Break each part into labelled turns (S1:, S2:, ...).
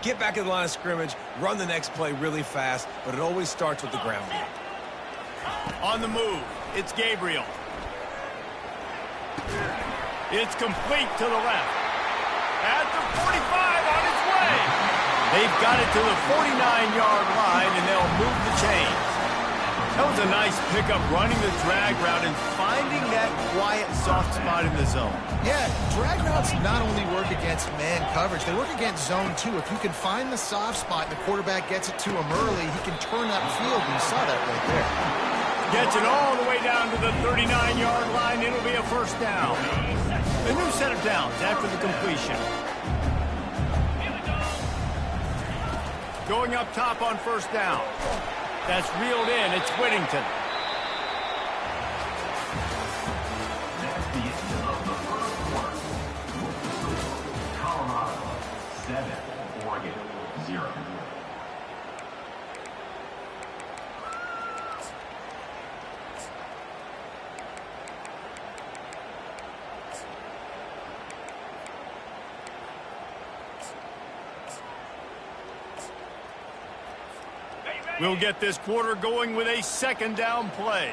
S1: get back in the line of scrimmage, run the next play really fast, but it always starts with the ground game.
S2: On the move, it's Gabriel. It's complete to the left. At the 45 on its way. They've got it to the 49-yard line, and they'll move the chains. That was a nice pickup, running the drag route and finding that quiet, soft spot in the zone.
S3: Yeah, drag routes not only work against man coverage, they work against zone too. If you can find the soft spot and the quarterback gets it to him early, he can turn up field, and you saw that right there.
S2: Gets it all the way down to the 39-yard line. It'll be a first down. A new set of downs after the completion. Going up top on first down. That's reeled in. It's Whittington.
S4: Colorado 7, Oregon 0.
S2: We'll get this quarter going with a second down play.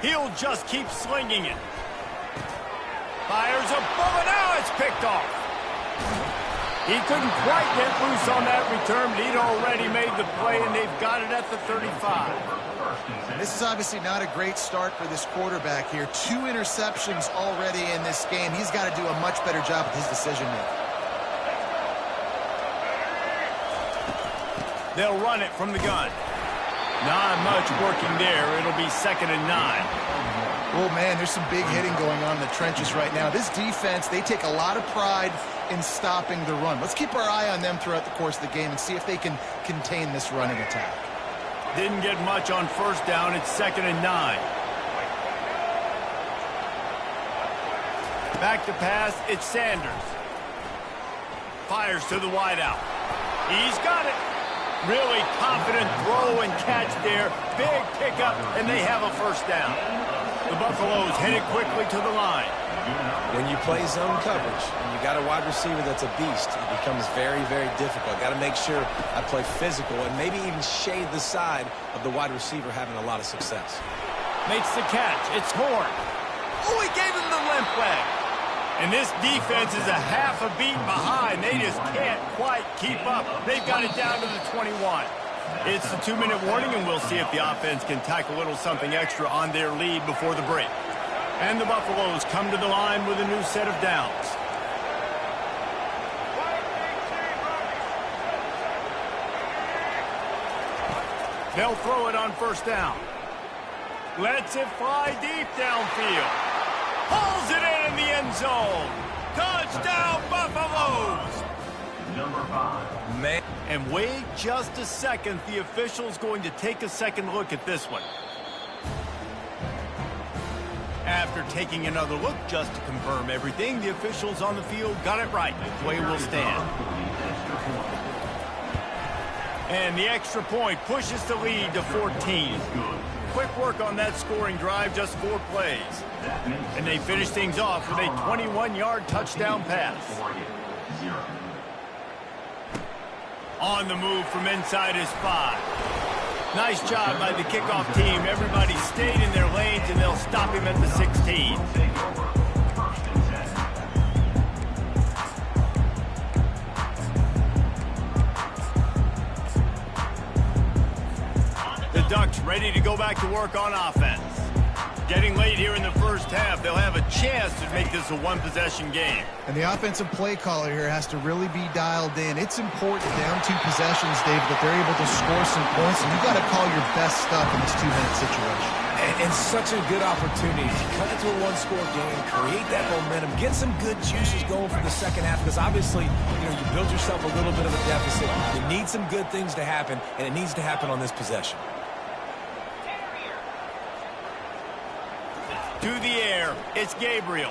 S2: He'll just keep slinging it. Fires a bullet. Now it's picked off. He couldn't quite get loose on that return, but he'd already made the play, and they've got it at the 35.
S3: This is obviously not a great start for this quarterback here. 2 interceptions already in this game. He's got to do a much better job with his decision-making.
S2: They'll run it from the gun. Not much working there. It'll be 2nd and 9.
S3: Oh, man, there's some big hitting going on in the trenches right now. This defense, they take a lot of pride in stopping the run. Let's keep our eye on them throughout the course of the game and see if they can contain this running attack.
S2: Didn't get much on first down. It's 2nd and 9. Back to pass. It's Sanders. Fires to the wideout. He's got it. Really confident throw and catch there. Big pickup, and they have a first down. The Buffaloes headed quickly to the line.
S1: When you play zone coverage and you got a wide receiver that's a beast, it becomes very, very difficult. Got to make sure I play physical and maybe even shade the side of the wide receiver having a lot of success.
S2: Makes the catch. It's Horn. Oh, he gave him the limp leg. And this defense is a half a beat behind. They just can't quite keep up. They've got it down to the 21. It's a 2-minute warning, and we'll see if the offense can tack a little something extra on their lead before the break. And the Buffaloes come to the line with a new set of downs. They'll throw it on first down. Lets it fly deep downfield. Pulls it in the end zone. Touchdown, Buffaloes!
S4: Number 5.
S1: Man.
S2: And wait just a second. The official's going to take a second look at this one. After taking another look just to confirm everything, the officials on the field got it right. Play will stand. And the extra point pushes the lead to 14. Quick work on that scoring drive, just 4 plays. And they finish things off with a 21-yard touchdown pass. On the move from inside his 5. Nice job by the kickoff team. Everybody stayed in their lanes, and they'll stop him at the 16. The Ducks ready to go back to work on offense. Getting late here in the first half, they'll have a chance to make this a one-possession game.
S3: And the offensive play caller here has to really be dialed in. It's important down 2 possessions, David, that they're able to score some points, and you've got to call your best stuff in this 2-minute situation.
S1: And such a good opportunity to cut into a 1-score game, create that momentum, get some good juices going for the second half, because obviously, you build yourself a little bit of a deficit. You need some good things to happen, and it needs to happen on this possession.
S2: To the air, it's Gabriel.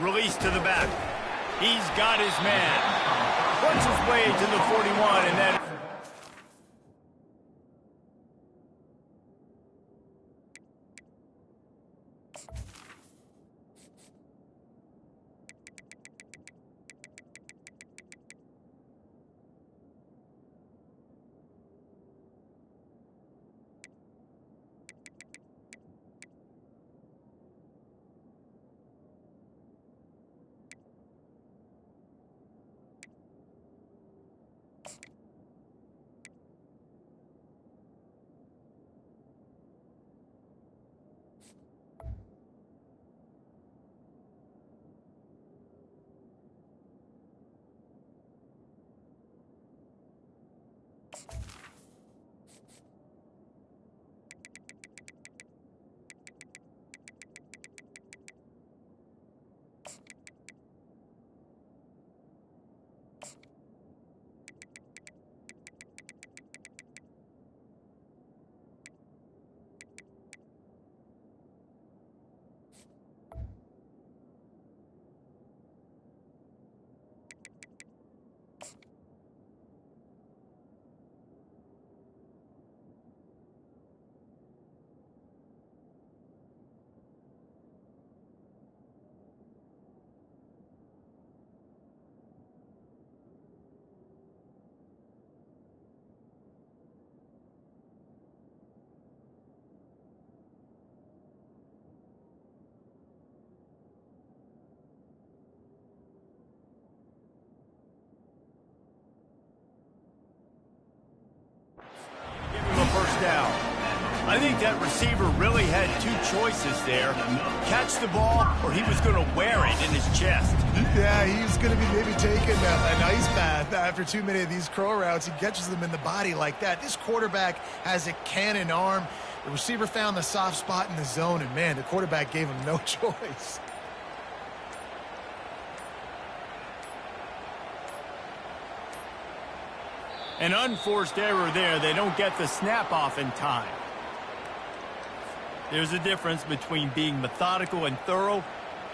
S2: Release to the back. He's got his man. Works his way to the 41, and then I think that receiver really had two choices there. Catch the ball, or he was going to wear it in his chest.
S3: Yeah, he's going to be maybe taking an ice bath after too many of these curl routes. He catches them in the body like that. This quarterback has a cannon arm. The receiver found the soft spot in the zone, and, man, the quarterback gave him no choice.
S2: An unforced error there. They don't get the snap off in time. There's a difference between being methodical and thorough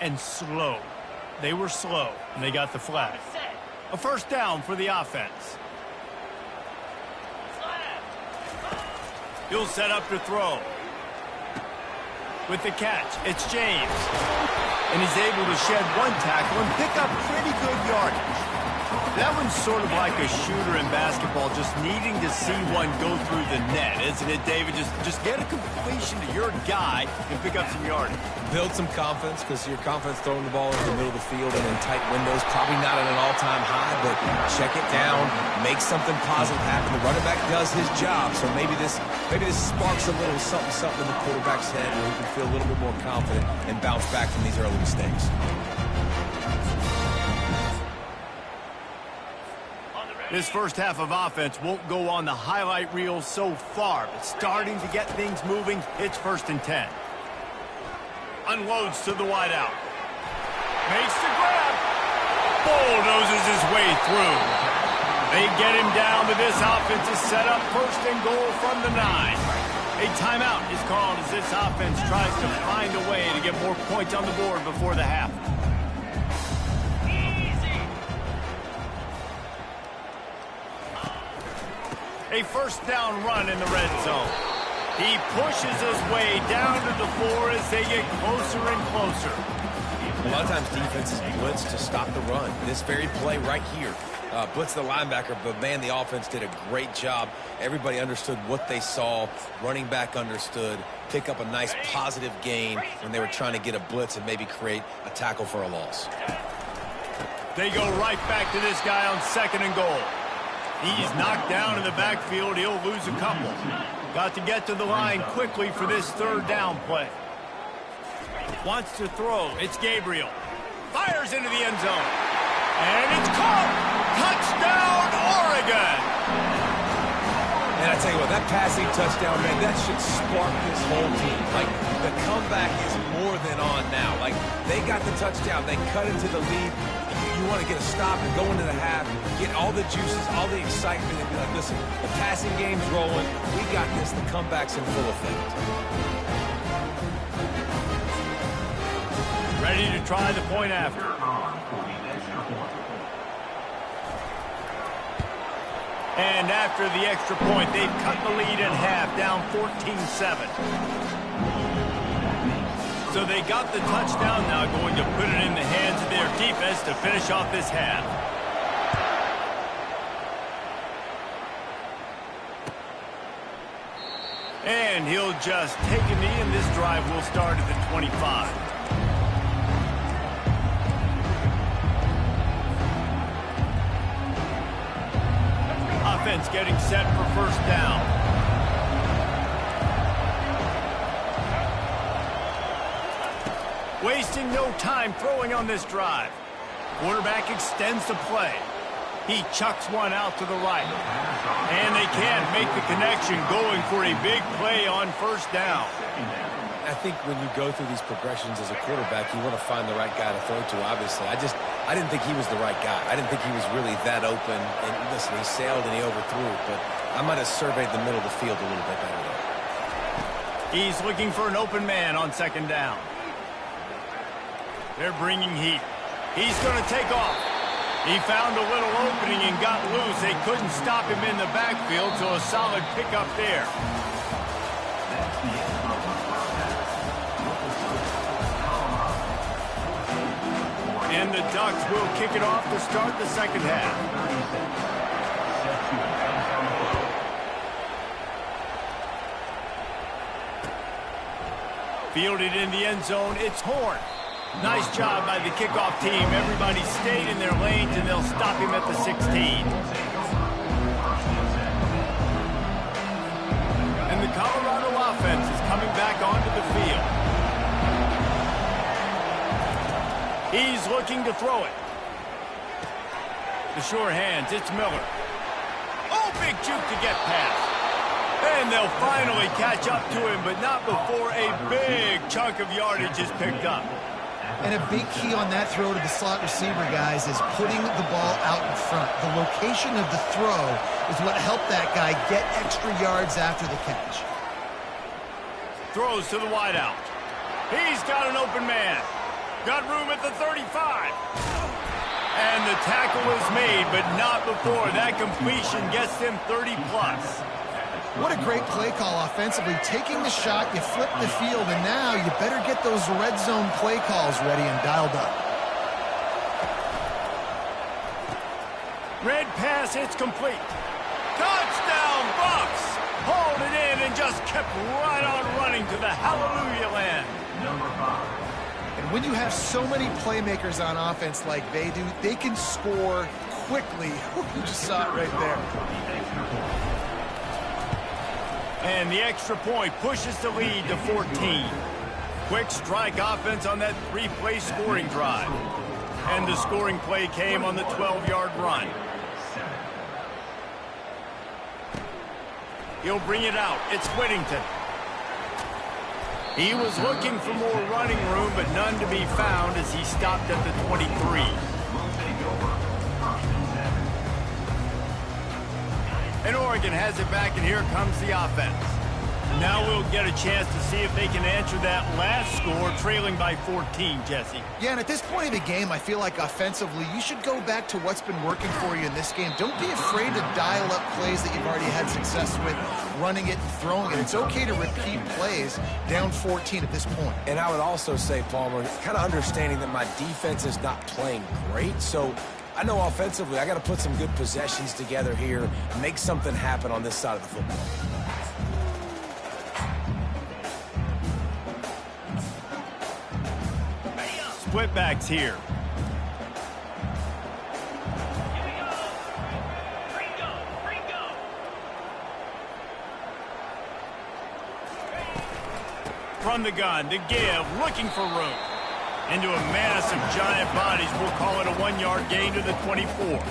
S2: and slow. They were slow, and they got the flag. A first down for the offense. He'll set up to throw. With the catch, it's James. And he's able to shed one tackle and pick up pretty good yardage. That one's sort of like a shooter in basketball, just needing to see one go through the net, isn't it, David? Just get a completion to your guy and pick up some yardage.
S1: Build some confidence, because your confidence throwing the ball into the middle of the field and in tight windows, probably not at an all-time high, but check it down, make something positive happen. The running back does his job, so maybe this sparks a little something in the quarterback's head where he can feel a little bit more confident and bounce back from these early mistakes.
S2: This first half of offense won't go on the highlight reel so far, but starting to get things moving. It's 1st and 10. Unloads to the wideout. Makes the grab. Bulldozes his way through. They get him down to this offensive setup. 1st and goal from the 9. A timeout is called as this offense tries to find a way to get more points on the board before the half. A first down run in the red zone. He pushes his way down to the 4 as they get closer and closer.
S1: A lot of times defenses blitz to stop the run. This very play right here, blitz the linebacker, but man, the offense did a great job. Everybody understood what they saw. Running back understood. Pick up a nice positive gain when they were trying to get a blitz and maybe create a tackle for a loss.
S2: They go right back to this guy on 2nd and goal. He's knocked down in the backfield. He'll lose a couple. Got to get to the line quickly for this 3rd down play. Wants to throw. It's Gabriel. Fires into the end zone. And it's caught. Touchdown, Oregon.
S1: And I tell you what, that passing touchdown, man, that should spark this whole team. Like, the comeback is more than on now. Like, they got the touchdown. They cut into the lead. You want to get a stop and go into the half, get all the juices, all the excitement, and be like, listen, the passing game's rolling. We got this. The comeback's in full effect.
S2: Ready to try the point after. And after the extra point, they've cut the lead in half, down 14-7. So they got the touchdown, now going to put it in the hands of their defense to finish off this half. And he'll just take a knee, and this drive will start at the 25. Offense getting set for 1st down. Wasting no time throwing on this drive. Quarterback extends the play. He chucks one out to the right. And they can't make the connection, going for a big play on 1st down.
S1: I think when you go through these progressions as a quarterback, you want to find the right guy to throw to, obviously. I didn't think he was the right guy. I didn't think he was really that open. And listen, he sailed and he overthrew it, but I might have surveyed the middle of the field a little bit better there.
S2: He's looking for an open man on 2nd down. They're bringing heat. He's going to take off. He found a little opening and got loose. They couldn't stop him in the backfield, so a solid pickup there. And the Ducks will kick it off to start the 2nd half. Fielded in the end zone, it's Horn. Nice job by the kickoff team. Everybody stayed in their lanes, and they'll stop him at the 16. And the Colorado offense offense is coming back onto the field. He's looking to throw it. The sure hands, it's Miller. Oh, big juke to get past. And they'll finally catch up to him, but not before a big chunk of yardage is picked up.
S3: And a big key on that throw to the slot receiver, guys, is putting the ball out in front. The location of the throw is what helped that guy get extra yards after the catch.
S2: Throws to the wideout. He's got an open man. Got room at the 35. And the tackle is made, but not before that completion gets him 30-plus.
S3: What a great play call offensively. Taking the shot, you flip the field, and now you better get those red zone play calls ready and dialed up.
S2: Red pass, it's complete. Touchdown, Bucks! Hauled it in and just kept right on running to the hallelujah land.
S4: Number 5.
S3: And when you have so many playmakers on offense like they do, they can score quickly. You just saw it right there.
S2: And the extra point pushes the lead to 14. Quick strike offense on that 3-play scoring drive. And the scoring play came on the 12-yard run. He'll bring it out. It's Whittington. He was looking for more running room, but none to be found as he stopped at the 23. And Oregon has it back, and here comes the offense. Now we'll get a chance to see if they can answer that last score, trailing by 14, Jesse.
S3: Yeah, and at this point of the game, I feel like offensively, you should go back to what's been working for you in this game. Don't be afraid to dial up plays that you've already had success with, running it and throwing it. It's okay to repeat plays down 14 at this point.
S1: And I would also say, Palmer, kind of understanding that my defense is not playing great, so I know offensively I got to put some good possessions together here, make something happen on this side of the football.
S2: Splitbacks here. From the gun, to give, looking for room. Into a mass of giant bodies, we'll call it a 1-yard gain to the 24.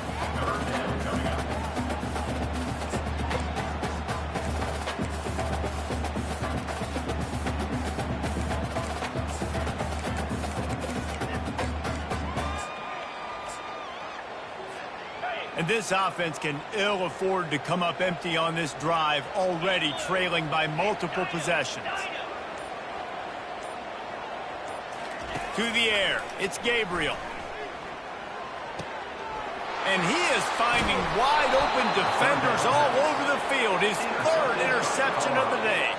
S2: And this offense can ill afford to come up empty on this drive, already trailing by multiple possessions. To the air, it's Gabriel. And he is finding wide open defenders all over the field. His 3rd interception of the day.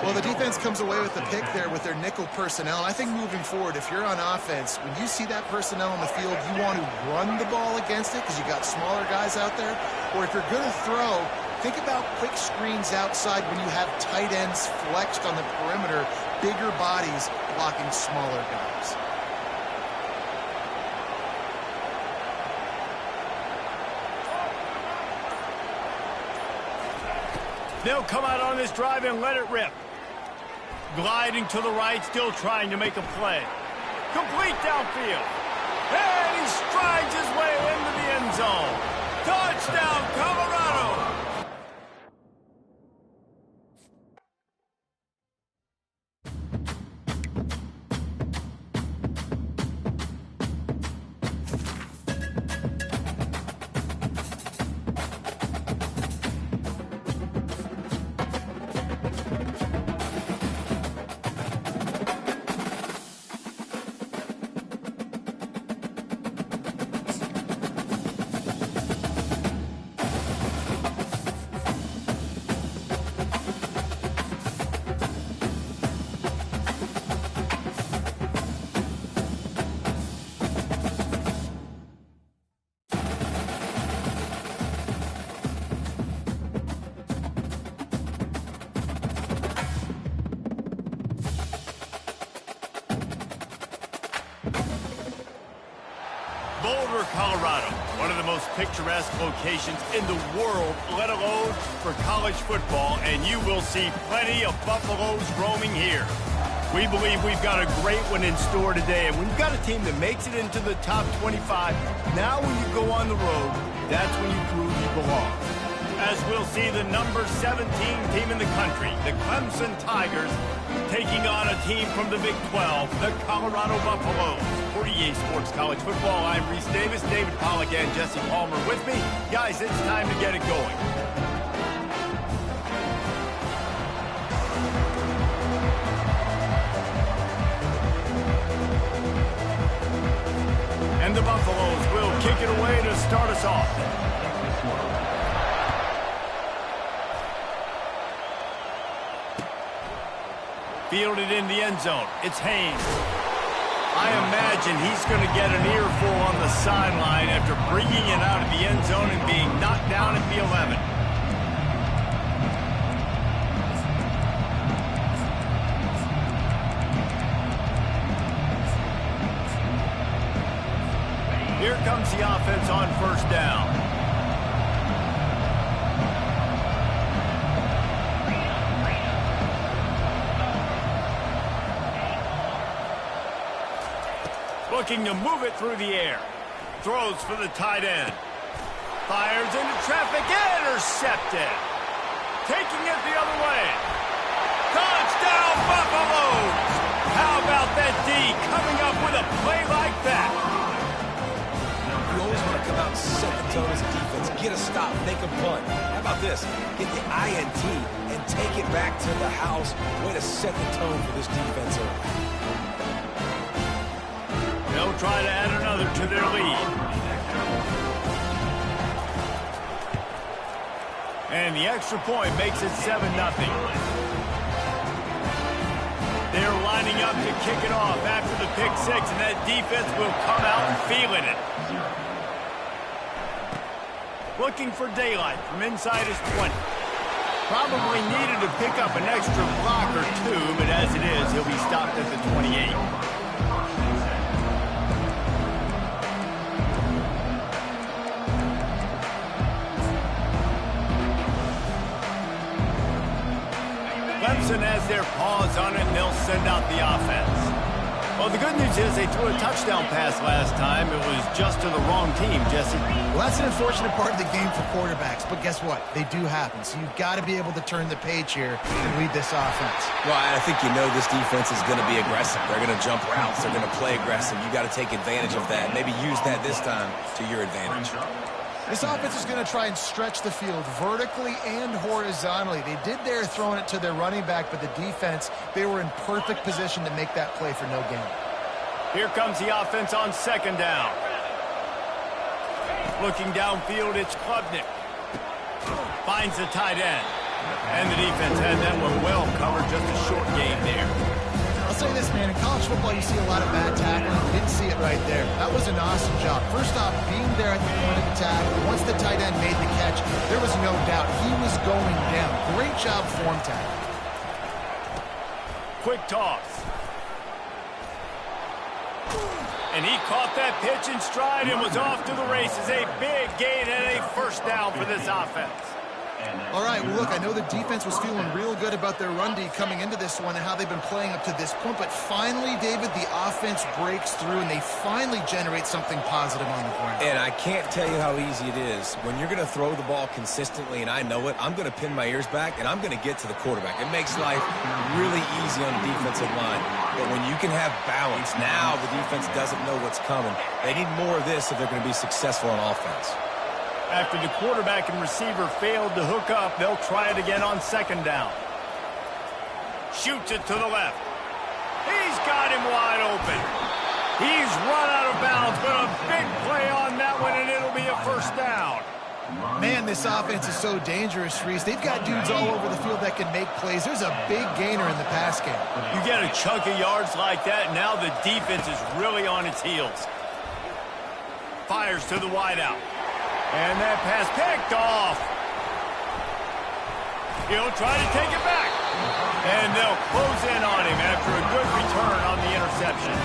S3: Well, the defense comes away with the pick there with their nickel personnel. I think moving forward, if you're on offense, when you see that personnel on the field, you want to run the ball against it because you got smaller guys out there. Or if you're going to throw, think about quick screens outside when you have tight ends flexed on the perimeter, bigger bodies blocking smaller guys.
S2: They'll come out on this drive and let it rip. Gliding to the right, still trying to make a play. Complete downfield. And he strides his way into the end zone. Touchdown, Colorado! Boulder, Colorado, one of the most picturesque locations in the world, let alone for college football, and you will see plenty of Buffaloes roaming here. We believe we've got a great one in store today, and we've got a team that makes it into the top 25. Now when you go on the road, that's when you prove you belong. As we'll see the number 17 team in the country, the Clemson Tigers, taking on a team from the Big 12, the Colorado Buffaloes. For EA Sports College Football, I'm Reese Davis, David Pollack, and Jesse Palmer with me. Guys, it's time to get it going. And the Buffaloes will kick it away to start us off. Fielded in the end zone. It's Haynes. I imagine he's going to get an earful on the sideline after bringing it out of the end zone and being knocked down at the 11. Here comes the offense on first down. Looking to move it through the air. Throws for the tight end. Fires into traffic. Intercepted. Taking it the other way. Touchdown, Buffaloes! How about that D coming up with a play like that?
S1: You always want to come out and set the tone as a defense. Get a stop, make a punt. How about this? Get the INT and take it back to the house. Way to set the tone for this defense early.
S2: They'll try to add another to their lead. And the extra point makes it 7-0. They're lining up to kick it off after the pick six, and that defense will come out feeling it. Looking for daylight from inside his 20. Probably needed to pick up an extra block or two, but as it is, he'll be stopped at the 28. Clemson has their paws on it, and they'll send out the offense. Well, the good news is they threw a touchdown pass last time. It was just to the wrong team, Jesse.
S3: Well, that's an unfortunate part of the game for quarterbacks, but guess what? They do happen, so you've got to be able to turn the page here and read this offense.
S1: Well, I think you know this defense is going to be aggressive. They're going to jump routes. They're going to play aggressive. You got to take advantage of that. Maybe use that this time to your advantage.
S3: This offense is going to try and stretch the field vertically and horizontally. They did there throwing it to their running back, but the defense, they were in perfect position to make that play for no gain.
S2: Here comes the offense on second down. Looking downfield, it's Klubnik. Finds the tight end. And the defense had that one well covered, just a short gain there.
S3: I'll say this, man, in college football you see a lot of bad tackling. You didn't see it right there. That was an awesome job. First off, being there at the point of attack, once the tight end made the catch, there was no doubt he was going down. Great job form tackling.
S2: Quick toss. And he caught that pitch in stride and was off to the races. A big gain and a first down for this offense.
S3: All right, well, look, I know the defense was feeling real good about their run D coming into this one and how they've been playing up to this point, but finally, David, the offense breaks through and they finally generate something positive on the ground.
S1: And I can't tell you how easy it is. When you're going to throw the ball consistently, and I know it, I'm going to pin my ears back, and I'm going to get to the quarterback. It makes life really easy on the defensive line. But when you can have balance, now the defense doesn't know what's coming. They need more of this if they're going to be successful on offense.
S2: After the quarterback and receiver failed to hook up, they'll try it again on second down. Shoots it to the left. He's got him wide open. He's run out of bounds, but a big play on that one, and it'll be a first down.
S3: Man, this offense is so dangerous, Reese. They've got dudes all over the field that can make plays. There's a big gainer in the pass game.
S2: You get a chunk of yards like that, now the defense is really on its heels. Fires to the wideout. And that pass picked off. He'll try to take it back. And they'll close in on him after a good return on the interception.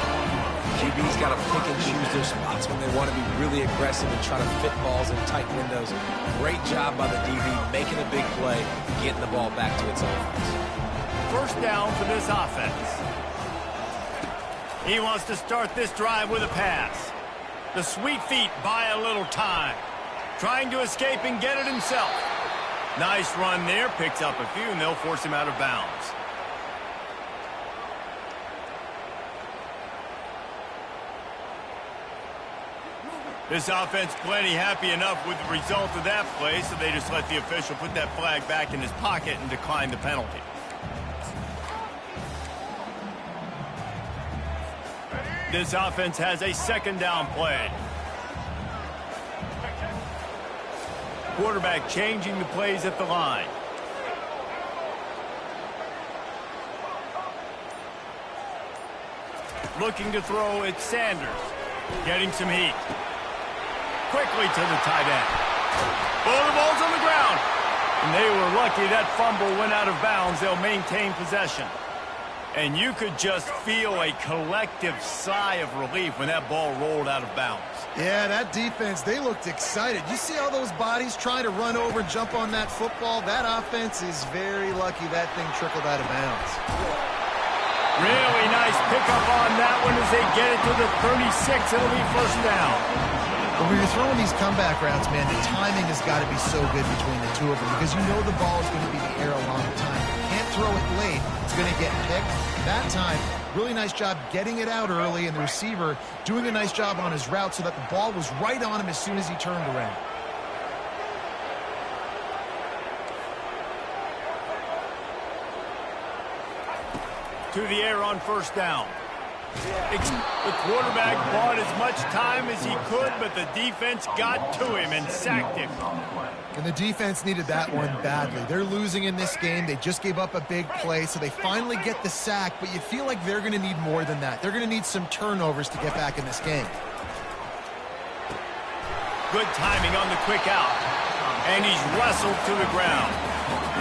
S1: QB's got to pick and choose their spots when they want to be really aggressive and try to fit balls in tight windows. Great job by the DB making a big play, getting the ball back to its offense.
S2: First down for this offense. He wants to start this drive with a pass. The sweet feet buy a little time. Trying to escape and get it himself. Nice run there. Picks up a few, and they'll force him out of bounds. This offense plenty happy enough with the result of that play, so they just let the official put that flag back in his pocket and decline the penalty. This offense has a second down play. Quarterback changing the plays at the line. Looking to throw, it's Sanders. Getting some heat. Quickly to the tight end. Oh, the ball's on the ground. And they were lucky that fumble went out of bounds. They'll maintain possession. And you could just feel a collective sigh of relief when that ball rolled out of bounds.
S3: Yeah, that defense, they looked excited. You see all those bodies trying to run over and jump on that football? That offense is very lucky that thing trickled out of bounds.
S2: Really nice pickup on that one as they get it to the 36. It'll be first down.
S3: When you're throwing these comeback routes, man, the timing has got to be so good between the two of them because you know the ball is going to be in the air a long time. You can't throw it late. It's going to get picked. That time, really nice job getting it out early, and the receiver doing a nice job on his route so that the ball was right on him as soon as he turned around.
S2: To the air on first down. The quarterback bought as much time as he could, but the defense got to him and sacked him.
S3: And the defense needed that one badly. They're losing in this game. They just gave up a big play, so they finally get the sack, but you feel like they're going to need more than that. They're going to need some turnovers to get back in this game.
S2: Good timing on the quick out. And he's wrestled to the ground.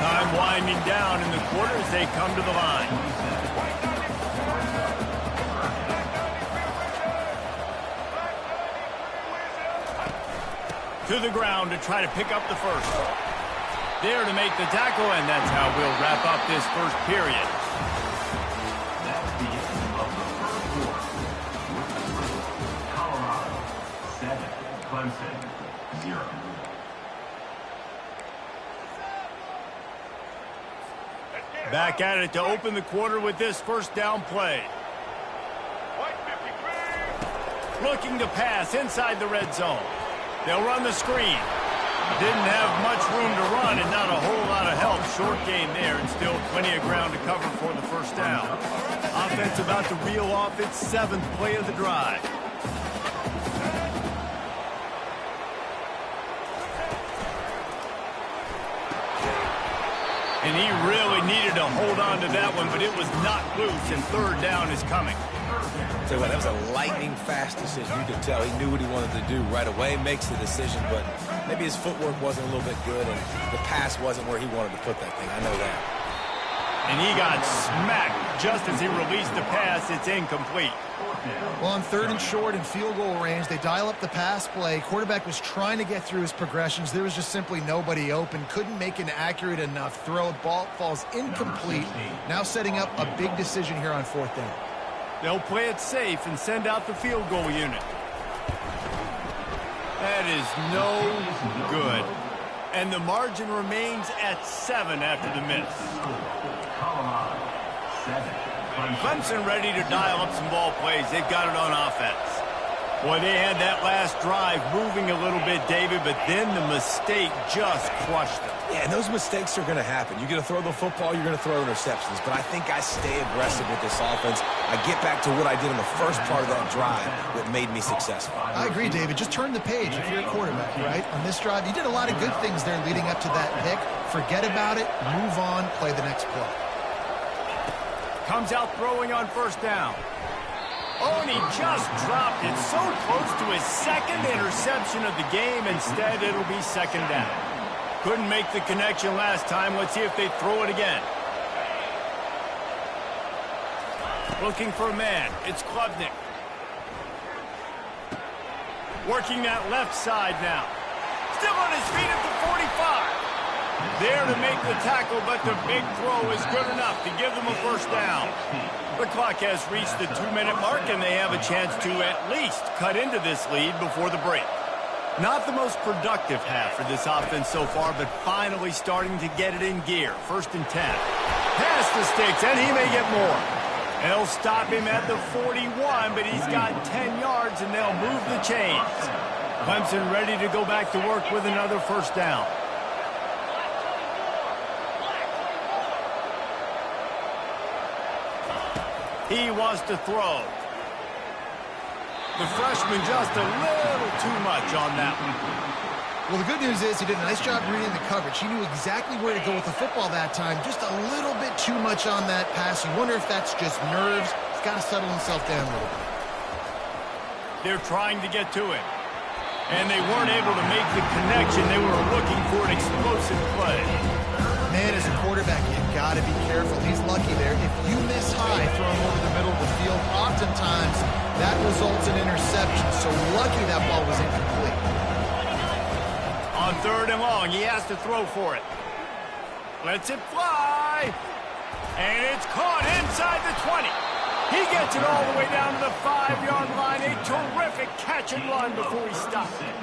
S2: Time winding down in the quarter as they come to the line. To the ground to try to pick up the first. There to make the tackle, and that's how we'll wrap up this first period.
S4: That's the end of the first quarter. Colorado 7, Clemson 0.
S2: Back at it to open the quarter with this first down play. Looking to pass inside the red zone. They'll run the screen. Didn't have much room to run and not a whole lot of help. Short gain there and still plenty of ground to cover for the first down. Offense about to reel off its 7th play of the drive. And he really needed to hold on to that one, but it was not loose, and third down is coming.
S1: Tell you what, that was a lightning-fast decision. You could tell he knew what he wanted to do right away, makes the decision, but maybe his footwork wasn't a little bit good, and the pass wasn't where he wanted to put that thing. I know that.
S2: And he got smacked just as he released the pass. It's incomplete.
S3: Well, on 3rd and short and field goal range, they dial up the pass play. Quarterback was trying to get through his progressions. There was just simply nobody open. Couldn't make an accurate enough throw. Ball falls incomplete. Now setting up a big decision here on 4th down.
S2: They'll play it safe and send out the field goal unit. That is no good. And the margin remains at 7 after the miss.
S4: Colorado 7,
S2: Clemson ready to dial up some ball plays. They've got it on offense. Boy, they had that last drive moving a little bit, David, but then the mistake just crushed them.
S1: Yeah, and those mistakes are going to happen. You're going to throw the football, you're going to throw interceptions. But I think I stay aggressive with this offense. I get back to what I did in the first part of that drive that made me successful.
S3: I agree, David. Just turn the page if you're a quarterback, right? On this drive, you did a lot of good things there leading up to that pick. Forget about it, move on, play the next play.
S2: Comes out throwing on first down. Oh, and he just dropped it so close to his 2nd interception of the game. Instead, it'll be 2nd down. Couldn't make the connection last time. Let's see if they throw it again. Looking for a man. It's Klubnik. Working that left side now. Still on his feet at the 45. There to make the tackle, but the big throw is good enough to give them a first down. The clock has reached the 2-minute mark, and they have a chance to at least cut into this lead before the break. Not the most productive half for this offense so far, but finally starting to get it in gear. 1st and 10. Pass the sticks, and he may get more. They'll stop him at the 41, but he's got 10 yards, and they'll move the chains. Clemson ready to go back to work with another first down. He wants to throw. The freshman just a little too much on that one.
S3: Well, the good news is he did a nice job reading the coverage. He knew exactly where to go with the football that time. Just a little bit too much on that pass. You wonder if that's just nerves. He's got to settle himself down a little bit.
S2: They're trying to get to him. And they weren't able to make the connection. They were looking for an explosive play.
S3: Man, as a quarterback, you've got to be careful. He's lucky there. If you miss high throwing over the middle of the field, oftentimes that results in interception. So lucky that ball was incomplete.
S2: On 3rd and long, he has to throw for it. Lets it fly. And it's caught inside the 20. He gets it all the way down to the 5-yard line. A terrific catch and run before he stops it.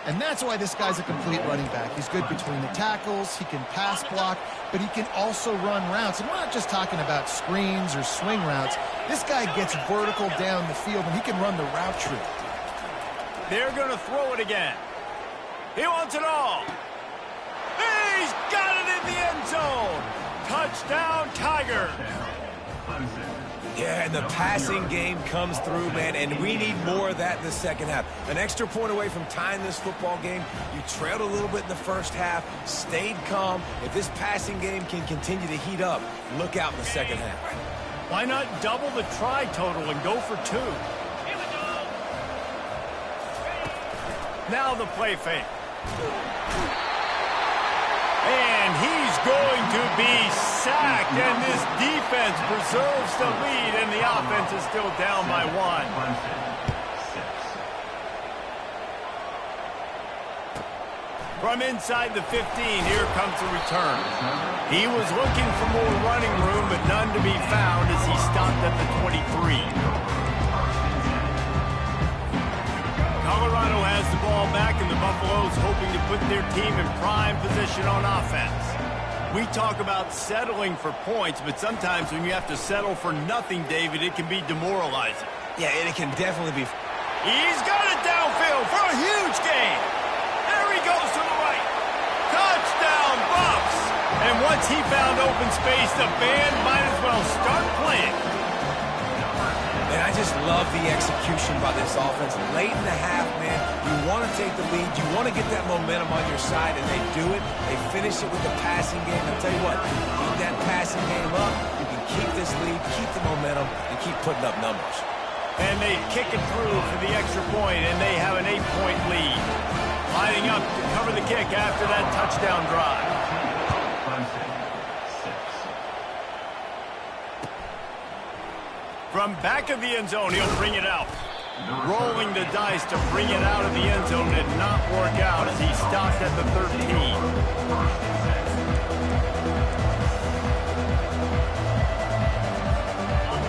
S3: And that's why this guy's a complete running back. He's good between the tackles, he can pass block, but he can also run routes. And we're not just talking about screens or swing routes. This guy gets vertical down the field, and he can run the route tree.
S2: They're going to throw it again. He wants it all. He's got it in the end zone. Touchdown, Tigers.
S1: Yeah, and the passing game comes through, man, and we need more of that in the second half. An extra point away from tying this football game. You trailed a little bit in the first half, stayed calm. If this passing game can continue to heat up, look out in the second half.
S2: Why not double the try total and go for 2? Now the play fake. And he's going to be sacked, and this defense preserves the lead, and the offense is still down by 1. From inside the 15, here comes the return. He was looking for more running room, but none to be found as he stopped at the 23. Colorado has the ball back, and the Buffaloes hoping to put their team in prime position on offense. We talk about settling for points, but sometimes when you have to settle for nothing, David, it can be demoralizing.
S1: Yeah, and it can definitely be.
S2: He's got it downfield for a huge gain. There he goes to the right. Touchdown, Buffs! And once he found open space, the band might as well start playing.
S1: And I just love the execution by this offense. Late in the half, man, you want to take the lead. You want to get that momentum on your side, and they do it. They finish it with the passing game. I'll tell you what, keep that passing game up. You can keep this lead, keep the momentum, and keep putting up numbers.
S2: And they kick it through for the extra point, and they have an 8-point lead. Lining up to cover the kick after that touchdown drive. From back of the end zone, he'll bring it out. Rolling the dice to bring it out of the end zone did not work out as he stopped at the 13.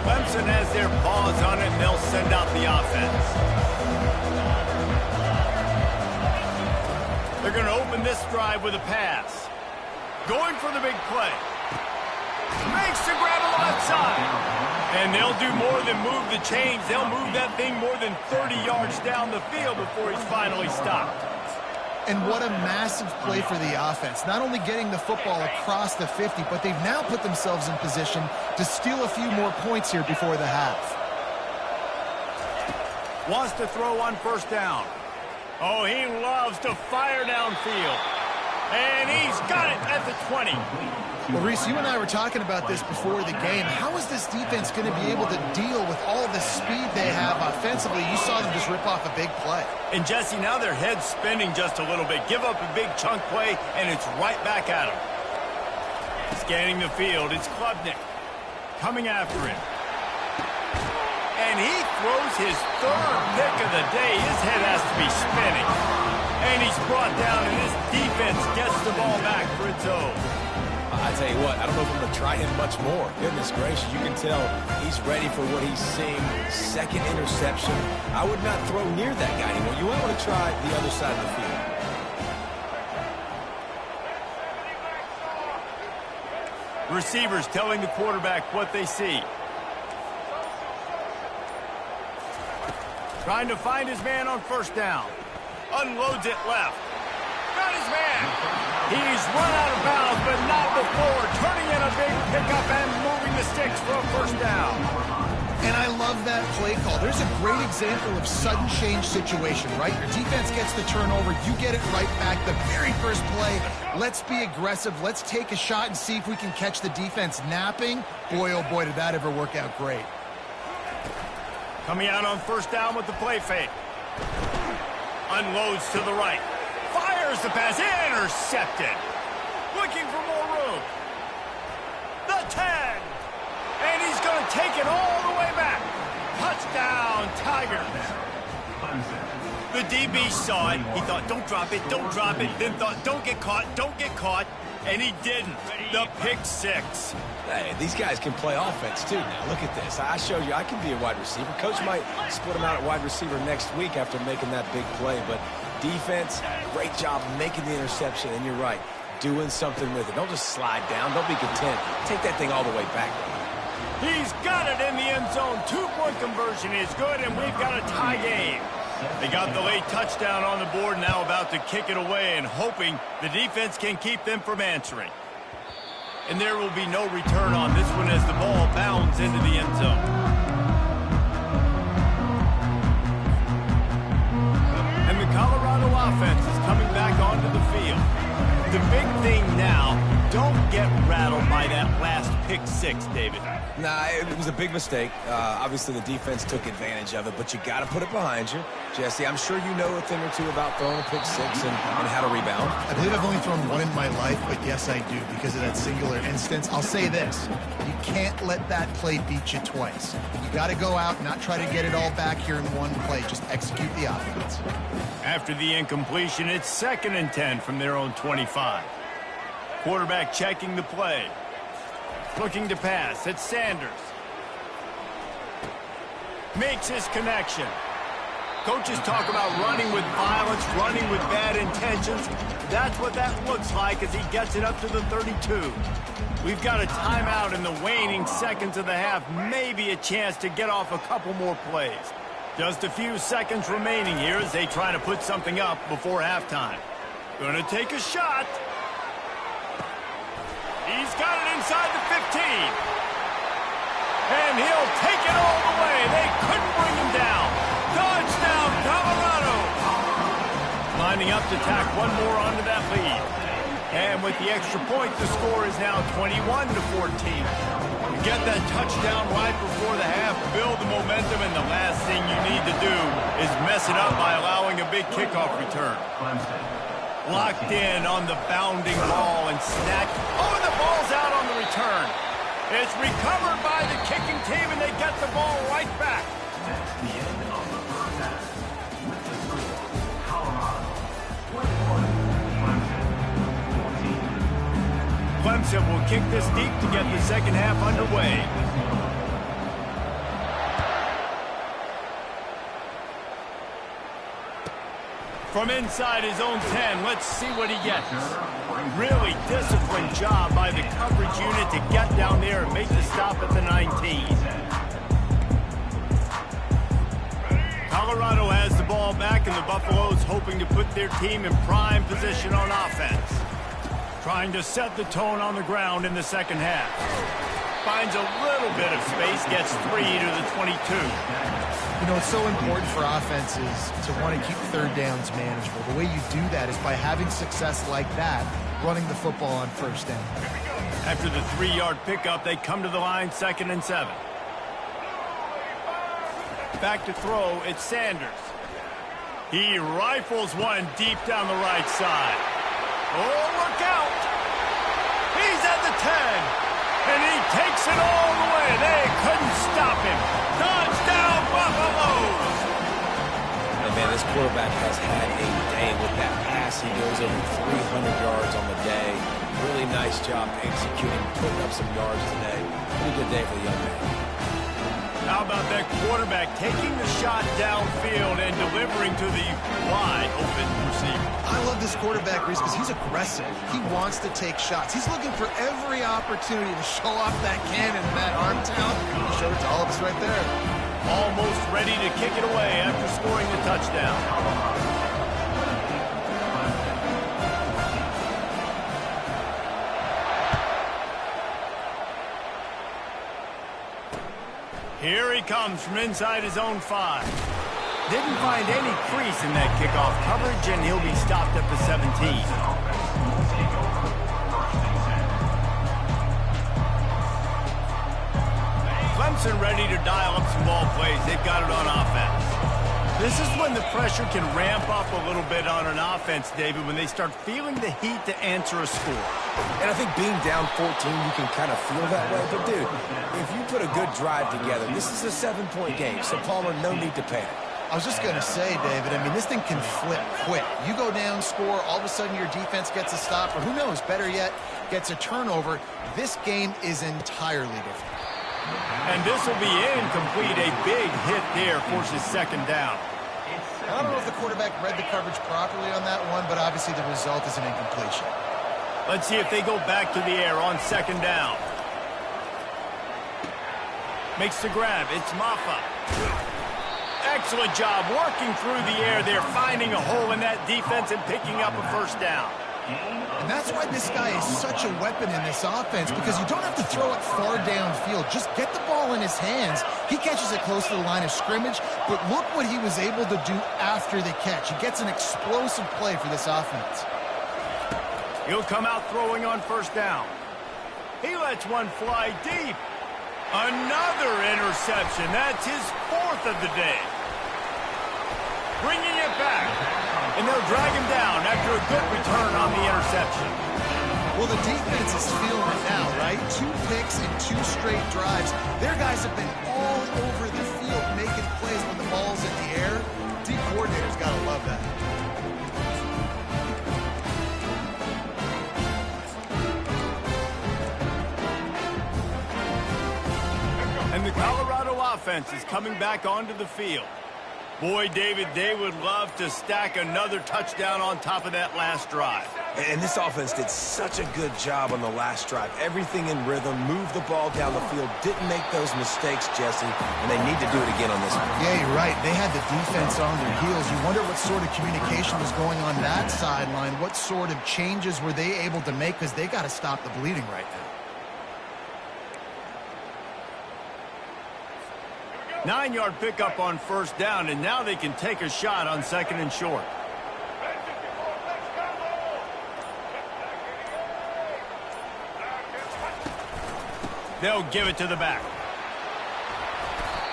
S2: Clemson has their paws on it, and they'll send out the offense. They're going to open this drive with a pass. Going for the big play. Makes the grab on the left side. And they'll do more than move the chains. They'll move that thing more than 30 yards down the field before he's finally stopped.
S3: And what a massive play for the offense. Not only getting the football across the 50, but they've now put themselves in position to steal a few more points here before the half.
S2: Wants to throw on first down. Oh, he loves to fire downfield. And he's got it at the 20.
S3: Well, Reese, you and I were talking about this before the game. How is this defense going to be able to deal with all the speed they have offensively? You saw them just rip off a big play.
S2: And, Jesse, now their head's spinning just a little bit. Give up a big chunk play, and it's right back at them. Scanning the field, it's Klubnik coming after him. And he throws his third pick of the day. His head has to be spinning. And he's brought down, and this defense gets the ball back for its own.
S1: I tell you what, I don't know if I'm going to try him much more. Goodness gracious, you can tell he's ready for what he's seeing. Second interception. I would not throw near that guy anymore. You might want to try the other side of the field.
S2: Receivers telling the quarterback what they see. Trying to find his man on first down. Unloads it left. Got his man. He's run out of bounds, but not before. Turning in a big pickup and moving the sticks for a first down.
S3: And I love that play call. There's a great example of sudden change situation, right? Your defense gets the turnover. You get it right back. The very first play, let's be aggressive. Let's take a shot and see if we can catch the defense napping. Boy, oh boy, did that ever work out great.
S2: Coming out on first down with the play fake. Unloads to the right. Fires the pass. Intercepted. Looking for more room. The 10. And he's going to take it all the way back. Touchdown, Tigers. The DB saw it. He thought, don't drop it, don't drop it. Then thought, don't get caught, don't get caught. And he didn't. The pick six.
S1: Hey, these guys can play offense, too. Now, look at this. I showed you I can be a wide receiver. Coach might split him out at wide receiver next week after making that big play. But defense, great job making the interception. And you're right, doing something with it. Don't just slide down. Don't be content. Take that thing all the way back.
S2: He's got it in the end zone. 2-point conversion is good, and we've got a tie game. They got the late touchdown on the board, now about to kick it away and hoping the defense can keep them from answering. And there will be no return on this one as the ball bounds into the end zone. And the Colorado offense is coming back onto the field. The big thing now, don't get rattled by that last pick six, David.
S1: Nah, it was a big mistake. Obviously, the defense took advantage of it, but you got to put it behind you. Jesse, I'm sure you know a thing or two about throwing a pick six and how to rebound.
S3: I believe I've only thrown one in my life, but yes, I do, because of that singular instance. I'll say this. You can't let that play beat you twice. You got to go out and not try to get it all back here in one play. Just execute the offense.
S2: After the incompletion, it's 2nd and 10 from their own 25. Quarterback checking the play. Looking to pass. It's Sanders. Makes his connection. Coaches talk about running with violence, running with bad intentions. That's what that looks like as he gets it up to the 32. We've got a timeout in the waning seconds of the half. Maybe a chance to get off a couple more plays. Just a few seconds remaining here as they try to put something up before halftime. Gonna take a shot. He's got it inside the 15. And he'll take it all the way. They couldn't bring him down. Touchdown, Colorado. Lining up to tack one more onto that lead. And with the extra point, the score is now 21-14. Get that touchdown right before the half, build the momentum, and the last thing you need to do is mess it up by allowing a big kickoff return. Locked in on the bounding ball and snatched. Oh, and the ball's out on the return. It's recovered by the kicking team, and they get the ball right back.
S4: That's the end of the first half. With the score, Colorado 21, Clemson 14.
S2: Clemson will kick this deep to get the second half underway. From inside his own 10, let's see what he gets. Really disciplined job by the coverage unit to get down there and make the stop at the 19. Colorado has the ball back, and the Buffaloes hoping to put their team in prime position on offense. Trying to set the tone on the ground in the second half. Finds a little bit of space, gets 3 to the 22.
S3: You know, it's so important for offenses to want to keep third downs manageable. The way you do that is by having success like that, running the football on first down.
S2: After the 3-yard pickup, they come to the line 2nd and 7. Back to throw, it's Sanders. He rifles one deep down the right side. Oh, look out! He's at the 10, and he takes it all the way. They couldn't stop him. Touchdown,
S1: Man, this quarterback has had a day with that pass. He goes over 300 yards on the day. Really nice job executing, putting up some yards today. Pretty good day for the young man.
S2: How about that quarterback taking the shot downfield and delivering to the wide open receiver?
S3: I love this quarterback, Reese, because he's aggressive. He wants to take shots. He's looking for every opportunity to show off that cannon and that arm talent. He showed it to all of us right there.
S2: Almost ready to kick it away after scoring the touchdown. Here he comes from inside his own 5. Didn't find any crease in that kickoff coverage, and he'll be stopped at the 17. Clemson ready to dial up some ball plays. They've got it on offense. This is when the pressure can ramp up a little bit on an offense, David, when they start feeling the heat to answer a score.
S1: And I think being down 14, you can kind of feel that way. But, dude, if you put a good drive together, this is a 7-point game. So, Palmer, no need to panic.
S3: I was just going to say, David, I mean, this thing can flip quick. You go down, score, all of a sudden your defense gets a stop, or who knows, better yet, gets a turnover. This game is entirely different.
S2: And this will be incomplete. A big hit there forces second down.
S3: I don't know if the quarterback read the coverage properly on that one, but obviously the result is an incompletion.
S2: Let's see if they go back to the air on second down. Makes the grab. It's Maffa. Excellent job working through the air there, finding a hole in that defense and picking up a first down.
S3: And that's why this guy is such a weapon in this offense, because you don't have to throw it far downfield. Just get the ball in his hands. He catches it close to the line of scrimmage, but look what he was able to do after the catch. He gets an explosive play for this offense.
S2: He'll come out throwing on first down. He lets one fly deep. Another interception. That's his 4th of the day. Bringing it back. And they'll drag him down after a good return on the interception.
S3: Well, the defense is feeling it now, right? 2 picks and 2 straight drives. Their guys have been all over the field making plays when the ball's in the air. D coordinator's got to love that.
S2: And the Colorado offense is coming back onto the field. Boy, David, they would love to stack another touchdown on top of that last drive.
S1: And this offense did such a good job on the last drive. Everything in rhythm, moved the ball down the field, didn't make those mistakes, Jesse, and they need to do it again on this one.
S3: Yeah, you're right. They had the defense on their heels. You wonder what sort of communication was going on that sideline. What sort of changes were they able to make, because they got to stop the bleeding right now.
S2: 9-yard pickup on first down, and now they can take a shot on second and short. They'll give it to the back.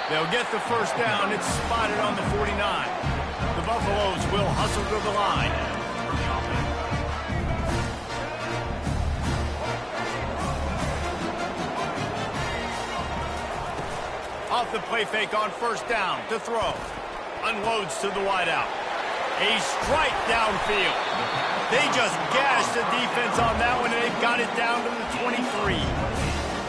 S2: They'll get the first down. It's spotted on the 49. The Buffaloes will hustle to the line. Off the play fake on first down to throw. Unloads to the wideout. A strike downfield. They just gashed the defense on that one, and they've got it down to the 23.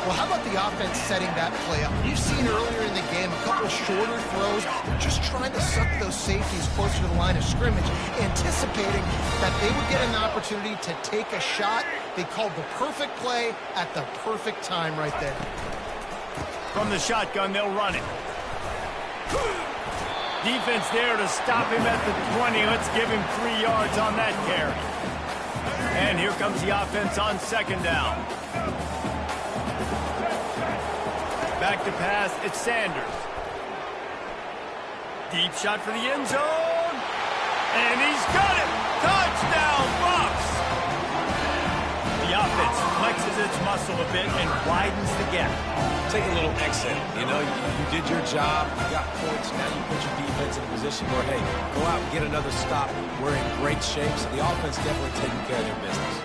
S3: Well, how about the offense setting that play up? We've seen earlier in the game a couple shorter throws. They're just trying to suck those safeties closer to the line of scrimmage, anticipating that they would get an opportunity to take a shot. They called the perfect play at the perfect time right there.
S2: From the shotgun, they'll run it. Defense there to stop him at the 20. Let's give him 3 yards on that carry. And here comes the offense on second down. Back to pass, it's Sanders. Deep shot for the end zone. And he's got it! Touchdown, Bucs! The offense flexes its muscle a bit and widens the gap.
S1: Take a little exit. You know, you did your job, you got points, now you put your defense in a position where, hey, go out and get another stop. We're in great shape, so the offense definitely taking care of their business.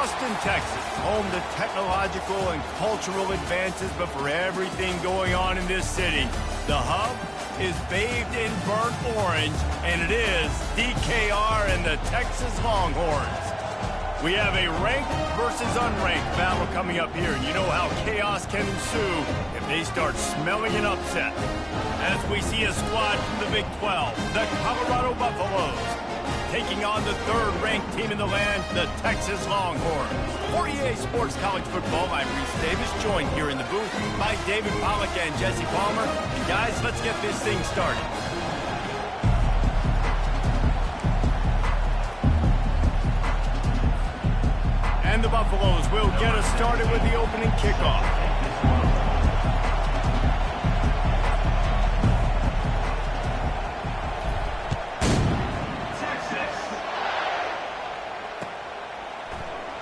S2: Austin, Texas, home to technological and cultural advances, but for everything going on in this city, the hub is bathed in burnt orange, and it is DKR and the Texas Longhorns. We have a ranked versus unranked battle coming up here, and you know how chaos can ensue if they start smelling an upset. As we see a squad from the Big 12, the Colorado Buffaloes, taking on the third-ranked team in the land, the Texas Longhorns. For EA Sports College Football, I'm Reese Davis, joined here in the booth by David Pollack and Jesse Palmer. And guys, let's get this thing started. And the Buffaloes will get us started with the opening kickoff.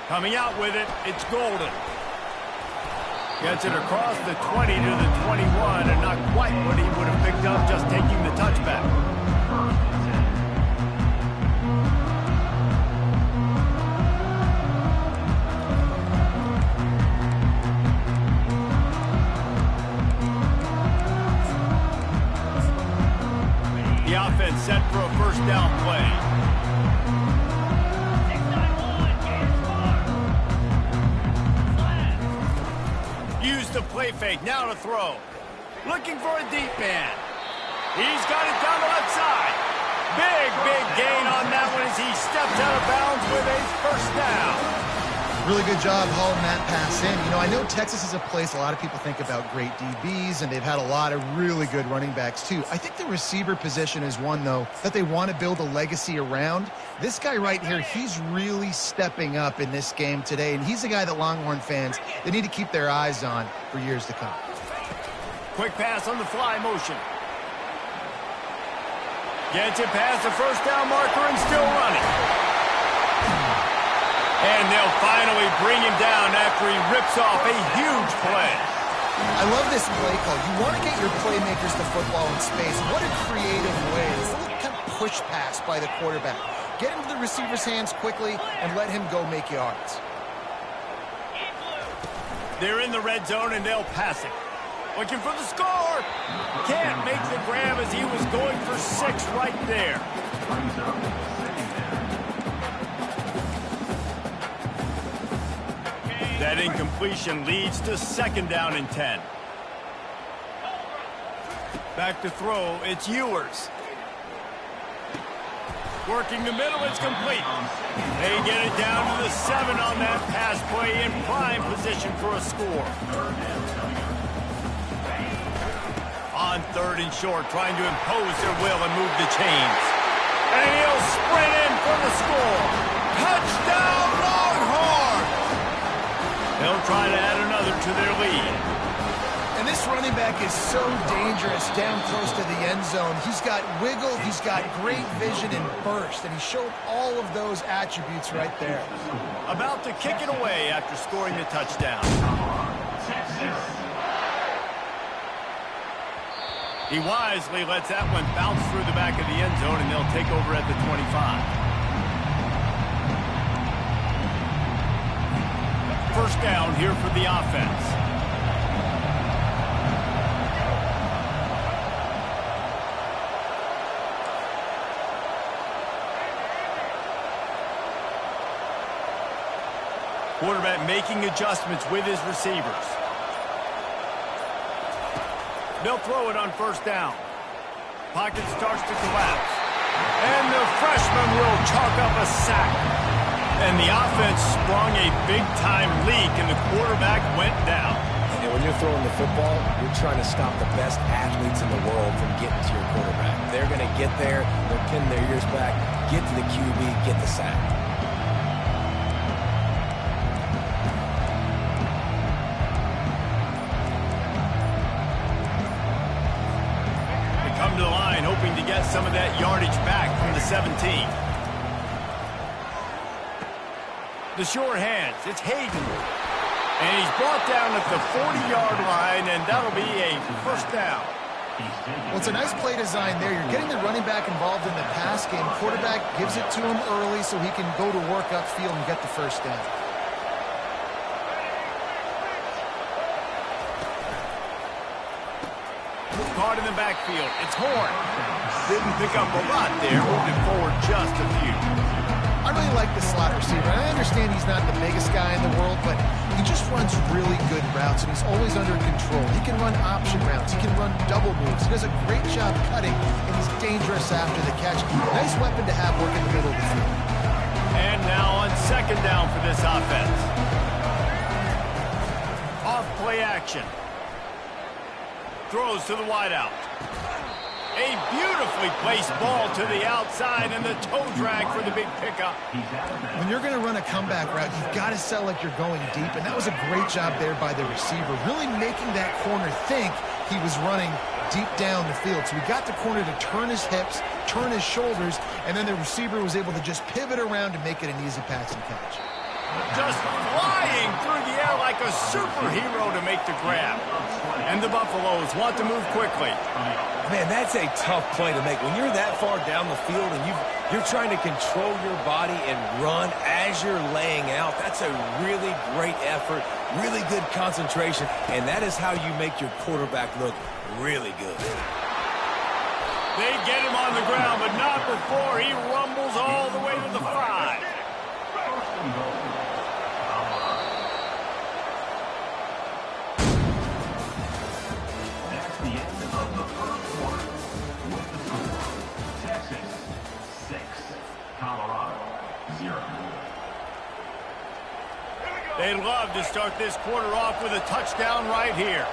S2: Coming out with it, it's Golden. Gets it across the 20 to the 21, and not quite what he would have picked up just taking the touchback. The offense set for a first down play. The play fake, now to throw. Looking for a deep man. He's got it down the left side. Big gain on that one as he stepped out of bounds with a first down.
S3: Really good job hauling that pass in. You know, I know Texas is a place a lot of people think about great DBs, and they've had a lot of really good running backs too. I think the receiver position is one, though, that they want to build a legacy around. This guy right here, he's really stepping up in this game today, and he's a guy that Longhorn fans, they need to keep their eyes on for years to come.
S2: Quick pass on the fly motion. Gets it past the first down marker and still running. And they'll finally bring him down after he rips off a huge play.
S3: I love this play call. You want to get your playmakers the football in space. What a creative way. It's a little kind of push pass by the quarterback. Get into the receiver's hands quickly and let him go make yards.
S2: They're in the red zone and they'll pass it. Looking for the score. Can't make the grab as he was going for 6 right there. That incompletion leads to second down and 10. Back to throw, it's Ewers. Working the middle, it's complete. They get it down to the 7 on that pass play in prime position for a score. On third and short, trying to impose their will and move the chains. And he'll sprint in for the score. Touchdown, Longhorns! They'll try to add another to their lead.
S3: And this running back is so dangerous down close to the end zone. He's got wiggle, he's got great vision and burst, and he showed all of those attributes right there.
S2: About to kick it away after scoring the touchdown. He wisely lets that one bounce through the back of the end zone, and they'll take over at the 25. First down here for the offense. Quarterback making adjustments with his receivers. They'll throw it on first down. Pocket starts to collapse. And the freshman will chalk up a sack. And the offense sprung a big-time leak, and the quarterback went down.
S1: And when you're throwing the football, you're trying to stop the best athletes in the world from getting to your quarterback. They're going to get there, they'll pin their ears back, get to the QB, get the sack.
S2: They come to the line, hoping to get some of that yardage back from the 17. The short hands, it's Hayden. And he's brought down at the 40-yard line, and that'll be a first down.
S3: Well, it's a nice play design there. You're getting the running back involved in the pass game. Quarterback gives it to him early so he can go to work upfield and get the first down.
S2: caught in the backfield. It's Horn. Didn't pick up a lot there, moving forward just a few.
S3: I really like this slot receiver. I understand he's not the biggest guy in the world, but he just runs really good routes, and he's always under control. He can run option routes. He can run double moves. He does a great job cutting, and he's dangerous after the catch. Nice weapon to have work in the middle of the field.
S2: And now on second down for this offense. Off play action. Throws to the wideout. A beautifully placed ball to the outside and the toe drag for the big pickup.
S3: When you're going to run a comeback route, you've got to sell like you're going deep, and that was a great job there by the receiver, really making that corner think he was running deep down the field. So he got the corner to turn his hips, turn his shoulders, and then the receiver was able to just pivot around to make it an easy pass and catch.
S2: Just flying through the air like a superhero to make the grab. And the Buffaloes want to move quickly.
S1: Man, that's a tough play to make. When you're that far down the field and you're trying to control your body and run as you're laying out, that's a really great effort, really good concentration, and that is how you make your quarterback look really good.
S2: They get him on the ground, but not before he rumbles all the way to the 5.
S4: That's the end of the first quarter. With the score, Texas 6, Colorado 0.
S2: They'd love to start this quarter off with a touchdown right here.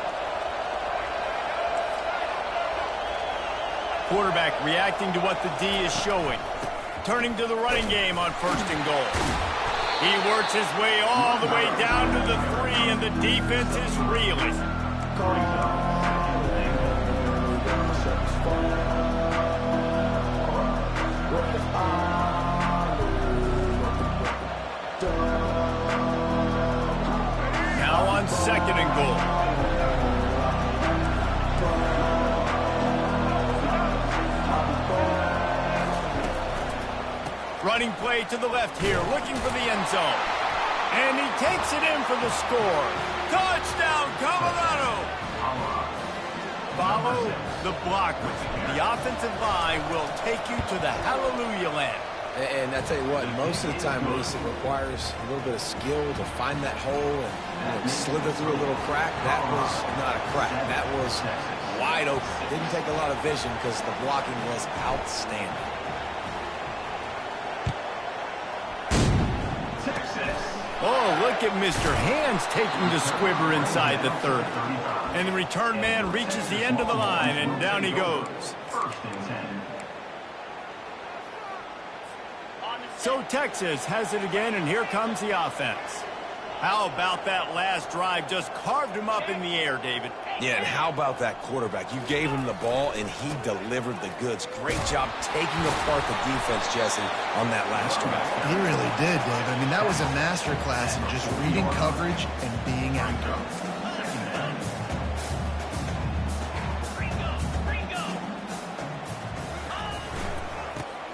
S2: Quarterback reacting to what the D is showing. Turning to the running game on first and goal. He works his way all the way down to the 3, and the defense is reeling. Now on second and goal. Running play to the left here, looking for the end zone. And he takes it in for the score. Touchdown, Colorado! Follow the blockers. The offensive line will take you to the hallelujah land.
S1: And I tell you what, most of the time, Reese, it requires a little bit of skill to find that hole and slither through a little crack. That was not a crack. That was wide open. Didn't take a lot of vision because the blocking was outstanding.
S2: Oh, look at Mr. Hands taking the squibber inside the 30. And the return man reaches the end of the line, and down he goes. So Texas has it again, and here comes the offense. How about that last drive? Just carved him up in the air, David.
S1: Yeah, and how about that quarterback? You gave him the ball, and he delivered the goods. Great job taking apart the defense, Jesse, on that last drive.
S3: He really did, David. I mean, that was a masterclass in just reading coverage and being accurate.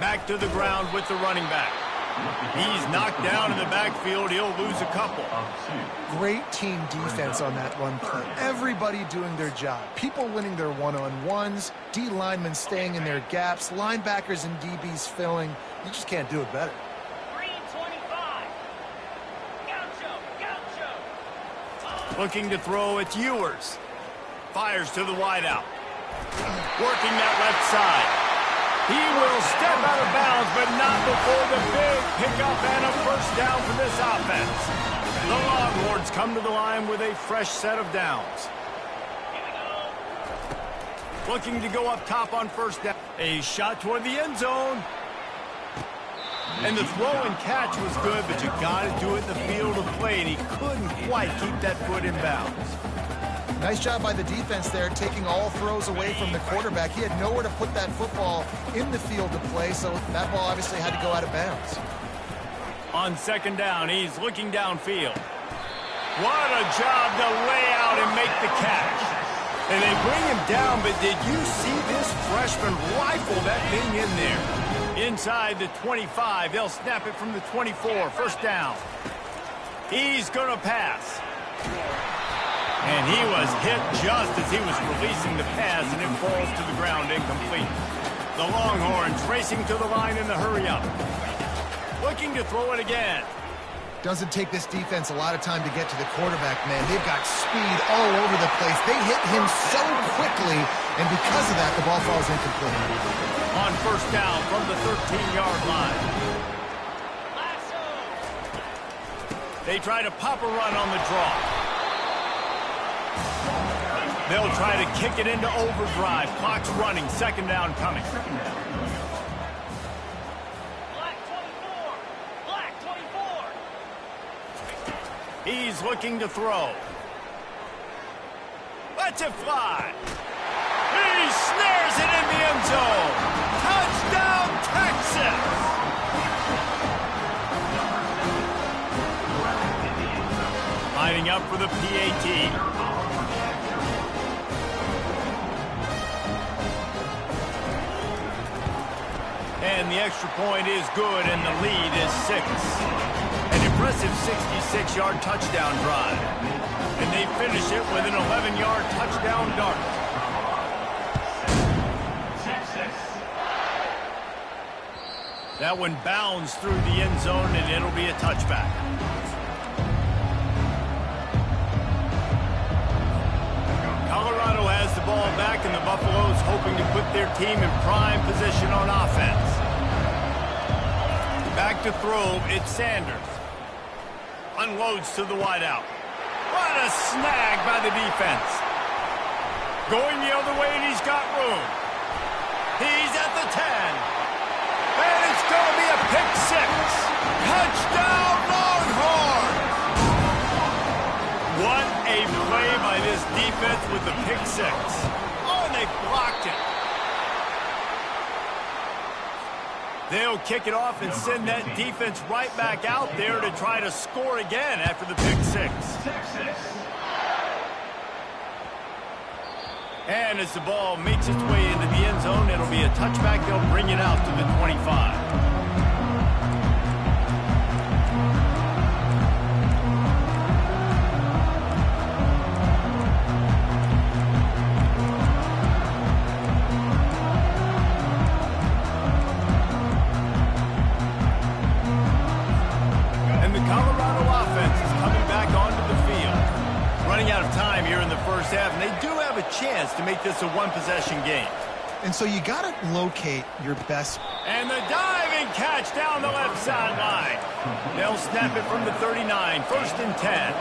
S2: Back to the ground with the running back. He's knocked down in the backfield. He'll lose a couple.
S3: Great team defense on that run play. Everybody doing their job. People winning their one-on-ones, D linemen staying in their gaps, linebackers and DBs filling. You just can't do it better.
S2: Looking to throw, it's Ewers. Fires to the wideout. Working that left side. He will step out of bounds, but not before the big pickup and a first down for this offense. The Longhorns come to the line with a fresh set of downs. Looking to go up top on first down. A shot toward the end zone. And the throw and catch was good, but you got to do it in the field of play, and he couldn't quite keep that foot in bounds.
S3: Nice job by the defense there, taking all throws away from the quarterback. He had nowhere to put that football in the field to play, so that ball obviously had to go out of bounds.
S2: On second down, he's looking downfield. What a job to lay out and make the catch. And they bring him down, but did you see this freshman rifle that thing in there? Inside the 25, they'll snap it from the 24, first down. He's going to pass. And he was hit just as he was releasing the pass, and it falls to the ground incomplete. The Longhorns racing to the line in the hurry-up. Looking to throw it again.
S3: Doesn't take this defense a lot of time to get to the quarterback, man. They've got speed all over the place. They hit him so quickly, and because of that, the ball falls incomplete.
S2: On first down from the 13-yard line. They try to pop a run on the draw. They'll try to kick it into overdrive. Clock's running. Second down coming. He's looking to throw. Lets it fly. He snares it in the end zone. Touchdown, Texas! Lining up for the PAT. And the extra point is good, and the lead is 6. An impressive 66-yard touchdown drive. And they finish it with an 11-yard touchdown dart. That one bounds through the end zone, and it'll be a touchback. Colorado has the ball back, and the Buffaloes hoping to put their team in prime position on offense. Back to throw, it's Sanders. Unloads to the wideout. What a snag by the defense. Going the other way, and he's got room. He's at the 10. And it's going to be a pick 6. Touchdown, Longhorns! What a play by this defense with the pick 6. Oh, and they blocked it. They'll kick it off and send that defense right back out there to try to score again after the pick 6. And as the ball makes its way into the end zone, it'll be a touchback. They'll bring it out to the 25. And they do have a chance to make this a one-possession game.
S3: And so you got to locate your best.
S2: And the diving catch down the left sideline. They'll snap it from the 39. First and 10.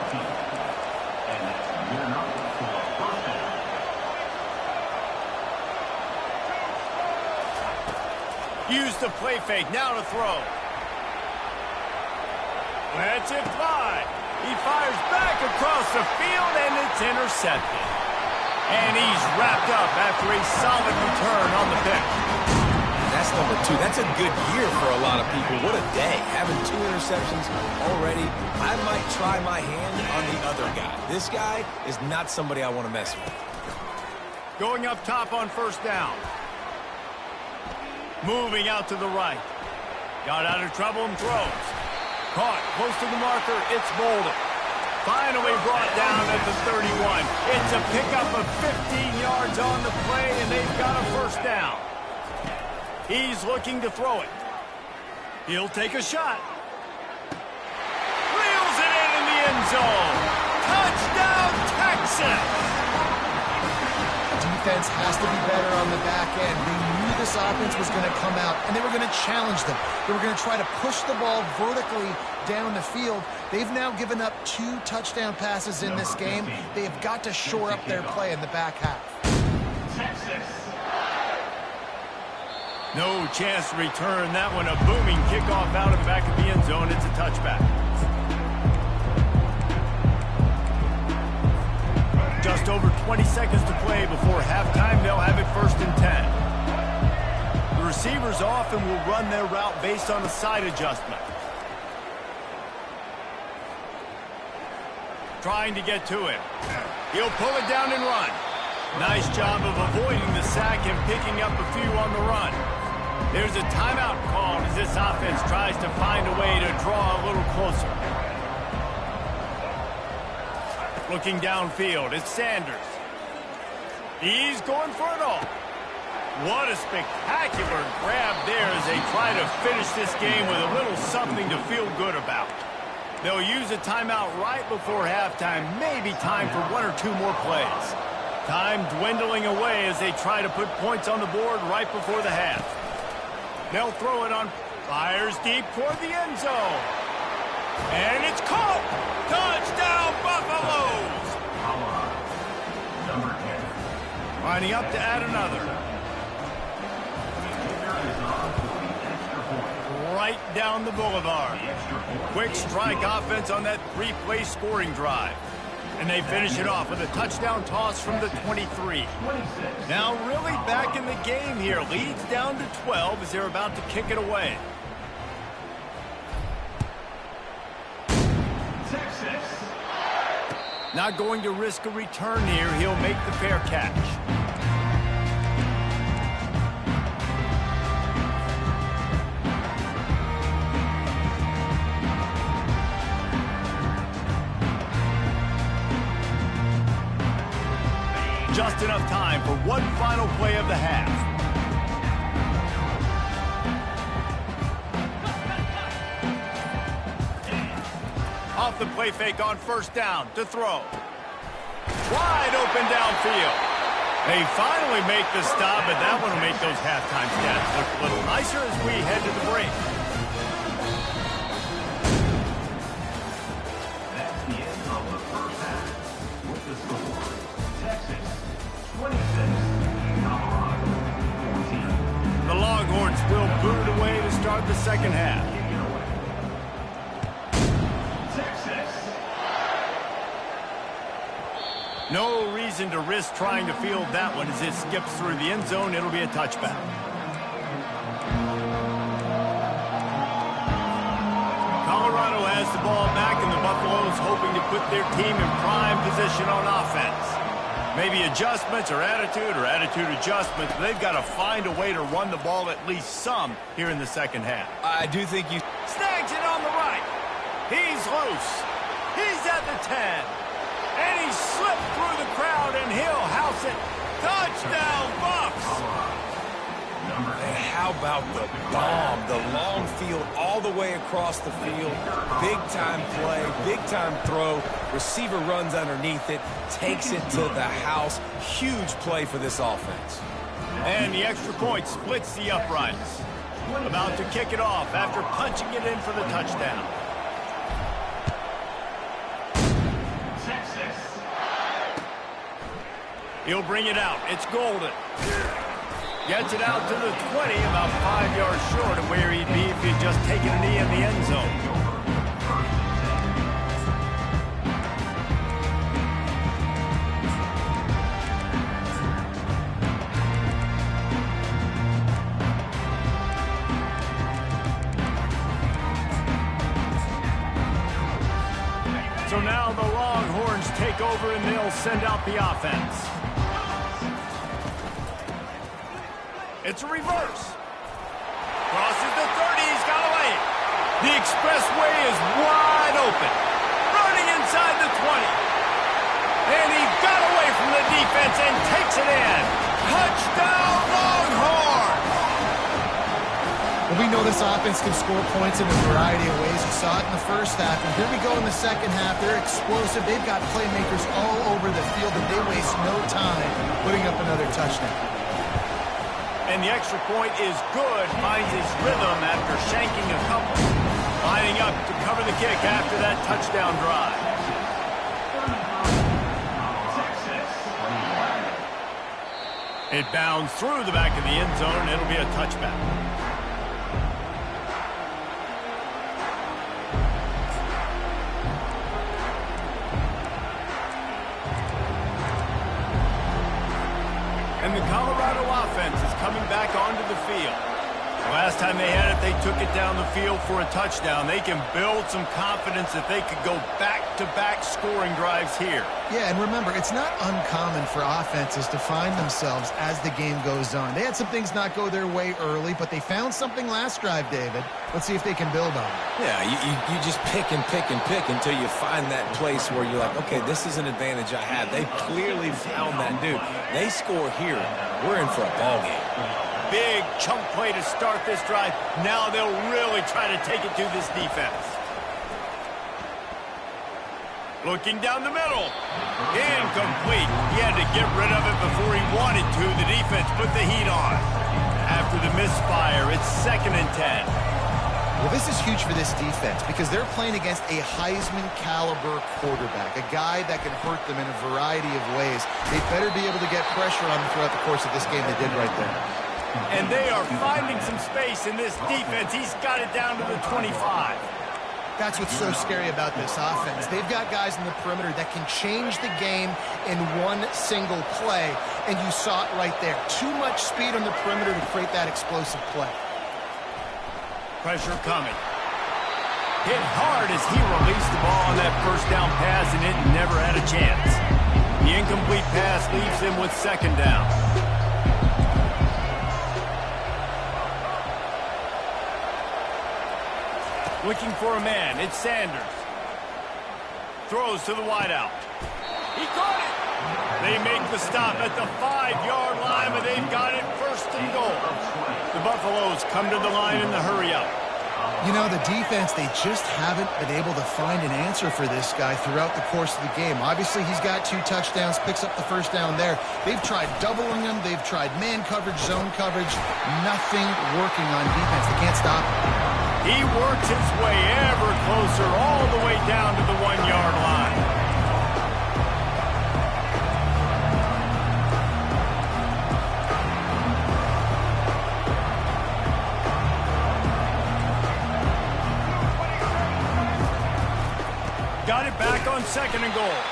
S2: Use the play fake. Now to throw. Lets it fly. He fires back across the field, and it's intercepted. And he's wrapped up after a solid return on the pick.
S1: That's number 2. That's a good year for a lot of people. What a day. Having 2 interceptions already. I might try my hand on the other guy. This guy is not somebody I want to mess with.
S2: Going up top on first down. Moving out to the right. Got out of trouble and throws. Caught close to the marker. It's Bolden. Finally brought down at the 31. It's a pickup of 15 yards on the play, and they've got a first down. He's looking to throw it. He'll take a shot. Reels it in the end zone. Touchdown, Texas!
S3: Defense has to be better on the back end. They knew this offense was going to come out, and they were going to challenge them. They were going to try to push the ball vertically down the field. They've now given up 2 touchdown passes in this game. They have got to shore up their play in the back half.
S2: No chance to return that one. A booming kickoff out of the back of the end zone. It's a touchback. Just over 20 seconds to play before halftime. They'll have it first and 10. The receivers often will run their route based on a side adjustment. Trying to get to it. He'll pull it down and run. Nice job of avoiding the sack and picking up a few on the run. There's a timeout called as this offense tries to find a way to draw a little closer. Looking downfield, it's Sanders. He's going for it all. What a spectacular grab there as they try to finish this game with a little something to feel good about. They'll use a timeout right before halftime, maybe time for one or two more plays. Time dwindling away as they try to put points on the board right before the half. They'll throw it on, fires deep toward the end zone. And it's caught! Touchdown, Buffaloes!
S4: Number 10.
S2: Lining up to add another. Right down the boulevard. Quick strike offense on that three-play scoring drive. And they finish it off with a touchdown toss from the 23. Now really back in the game here. Leads down to 12 as they're about to kick it away.
S4: Texas.
S2: Not going to risk a return here. He'll make the fair catch. Just enough time for one final play of the half. Off the play fake on first down to throw. Wide open downfield. They finally make the stop, but that one will make those halftime stats look a little nicer as we head to the break.
S4: That's the end of the first half. With the score, Texas 26, Colorado 14.
S2: The Longhorns will boot it away to start the second half. No reason to risk trying to field that one as it skips through the end zone. It'll be a touchback. Colorado has the ball back, and the Buffaloes hoping to put their team in prime position on offense. Maybe adjustments or attitude adjustments. But they've got to find a way to run the ball at least some here in the second half.
S1: I do think you...
S2: Snags it on the right. He's loose. He's at the 10. And he slipped through the crowd, and he'll house it. Touchdown, Buffs!
S1: And how about the bomb, the long field all the way across the field. Big-time play, big-time throw. Receiver runs underneath it, takes it to the house. Huge play for this offense.
S2: And the extra point splits the uprights. About to kick it off after punching it in for the touchdown. He'll bring it out. It's Golden. Gets it out to the 20, about 5 yards short of where he'd be if he'd just taken a knee in the end zone. So now the Longhorns take over and they'll send out the offense. It's a reverse. Crosses the 30. He's got away. The expressway is wide open. Running inside the 20. And he got away from the defense and takes it in. Touchdown, Longhorns!
S3: Well, we know this offense can score points in a variety of ways. You saw it in the first half, and here we go in the second half. They're explosive. They've got playmakers all over the field, and they waste no time putting up another touchdown.
S2: And the extra point is good. Finds his rhythm after shanking a couple. Lining up to cover the kick after that touchdown drive. It bounds through the back of the end zone. It'll be a touchback. And the Colorado offense is coming back onto the field. Last time they had it, they took it down the field for a touchdown. They can build some confidence that they could go back-to-back scoring drives here.
S3: Yeah, and remember, it's not uncommon for offenses to find themselves as the game goes on. They had some things not go their way early, but they found something last drive, David. Let's see if they can build on it.
S1: Yeah, you just pick and pick and pick until you find that place where you're like, okay, this is an advantage I have. They clearly found that dude. They score here. We're in for a ball game.
S2: Big chunk play to start this drive. Now they'll really try to take it to this defense. Looking down the middle. Incomplete. He had to get rid of it before he wanted to. The defense put the heat on. After the misfire, it's 2nd and 10.
S3: Well, this is huge for this defense because they're playing against a Heisman-caliber quarterback, a guy that can hurt them in a variety of ways. They better be able to get pressure on them throughout the course of this game. They did right there.
S2: And they are finding some space in this defense. He's got it down to the 25.
S3: That's what's so scary about this offense. They've got guys in the perimeter that can change the game in one single play, and you saw it right there. Too much speed on the perimeter to create that explosive play.
S2: Pressure coming. Hit hard as he released the ball on that first down pass, and it never had a chance. The incomplete pass leaves him with 2nd down. Looking for a man. It's Sanders. Throws to the wideout. He caught it. They make the stop at the 5-yard line, but they've got it 1st and goal. The Buffaloes come to the line in the hurry-up.
S3: You know, the defense, they just haven't been able to find an answer for this guy throughout the course of the game. Obviously, he's got 2 touchdowns, picks up the 1st down there. They've tried doubling him. They've tried man coverage, zone coverage. Nothing working on defense. They can't stop him.
S2: He works his way ever closer all the way down to the 1-yard line. Got it back on 2nd and goal.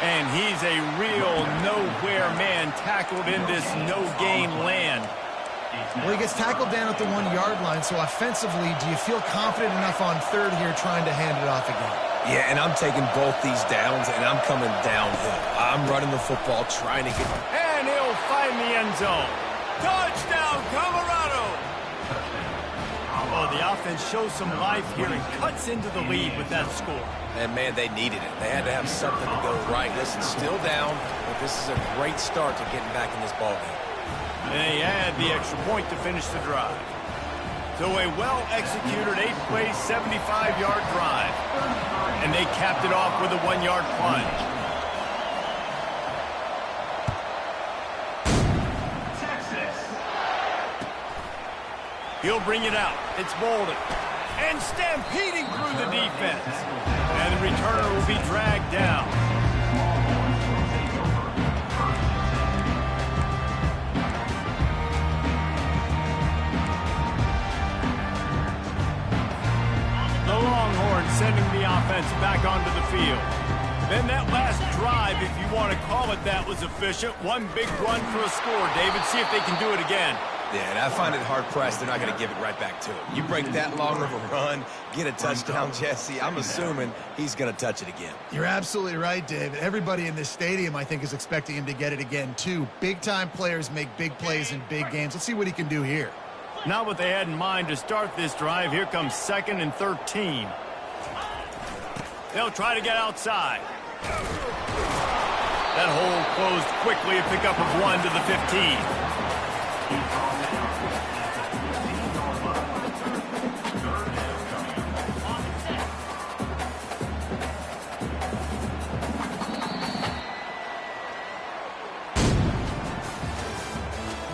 S2: And he's a real nowhere man tackled in this no-gain land.
S3: Well, he gets tackled down at the 1-yard line, so offensively, do you feel confident enough on 3rd here trying to hand it off again?
S1: Yeah, and I'm taking both these downs, and I'm coming downhill. I'm running the football, trying to get...
S2: And he'll find the end zone. Touchdown, Colorado! Oh, the offense shows some life here and cuts into the lead with that score.
S1: And, man, they needed it. They had to have something to go right. Listen, still down, but this is a great start to getting back in this ballgame.
S2: And they add the extra point to finish the drive. So a well-executed 8-play, 75-yard drive. And they capped it off with a 1-yard plunge.
S4: Texas.
S2: He'll bring it out. It's Bolden. And stampeding through the defense. And the returner will be dragged down. Sending the offense back onto the field. Then that last drive, if you want to call it that, was efficient. One big run for a score, David. See if they can do it again.
S1: Yeah, and I find it hard-pressed they're not going to give it right back to him. You break that long of a run, get a touchdown, Jesse, I'm assuming he's going to touch it again.
S3: You're absolutely right, David. Everybody in this stadium, I think, is expecting him to get it again, too. Big-time players make big plays in big games. Let's see what he can do here.
S2: Not what they had in mind to start this drive. Here comes 2nd and 13. They'll try to get outside. That hole closed quickly, a pickup of 1 to the 15.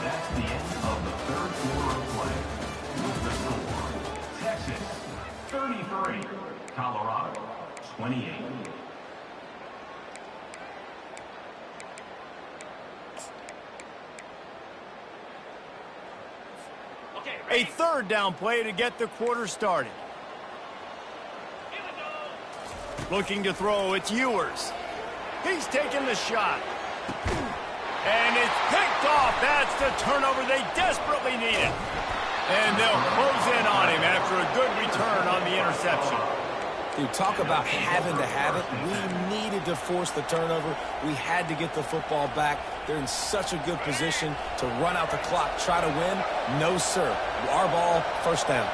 S4: That's the end of the 3rd quarter of play. With the score, Texas 33, Colorado 28.
S2: A 3rd down play to get the quarter started. Looking to throw, it's Ewers. He's taking the shot. And it's picked off. That's the turnover they desperately needed. And they'll close in on him after a good return on the interception.
S1: Dude, talk about having to have it. We needed to force the turnover. We had to get the football back. They're in such a good position to run out the clock, try to win. No, sir. Our ball, first down.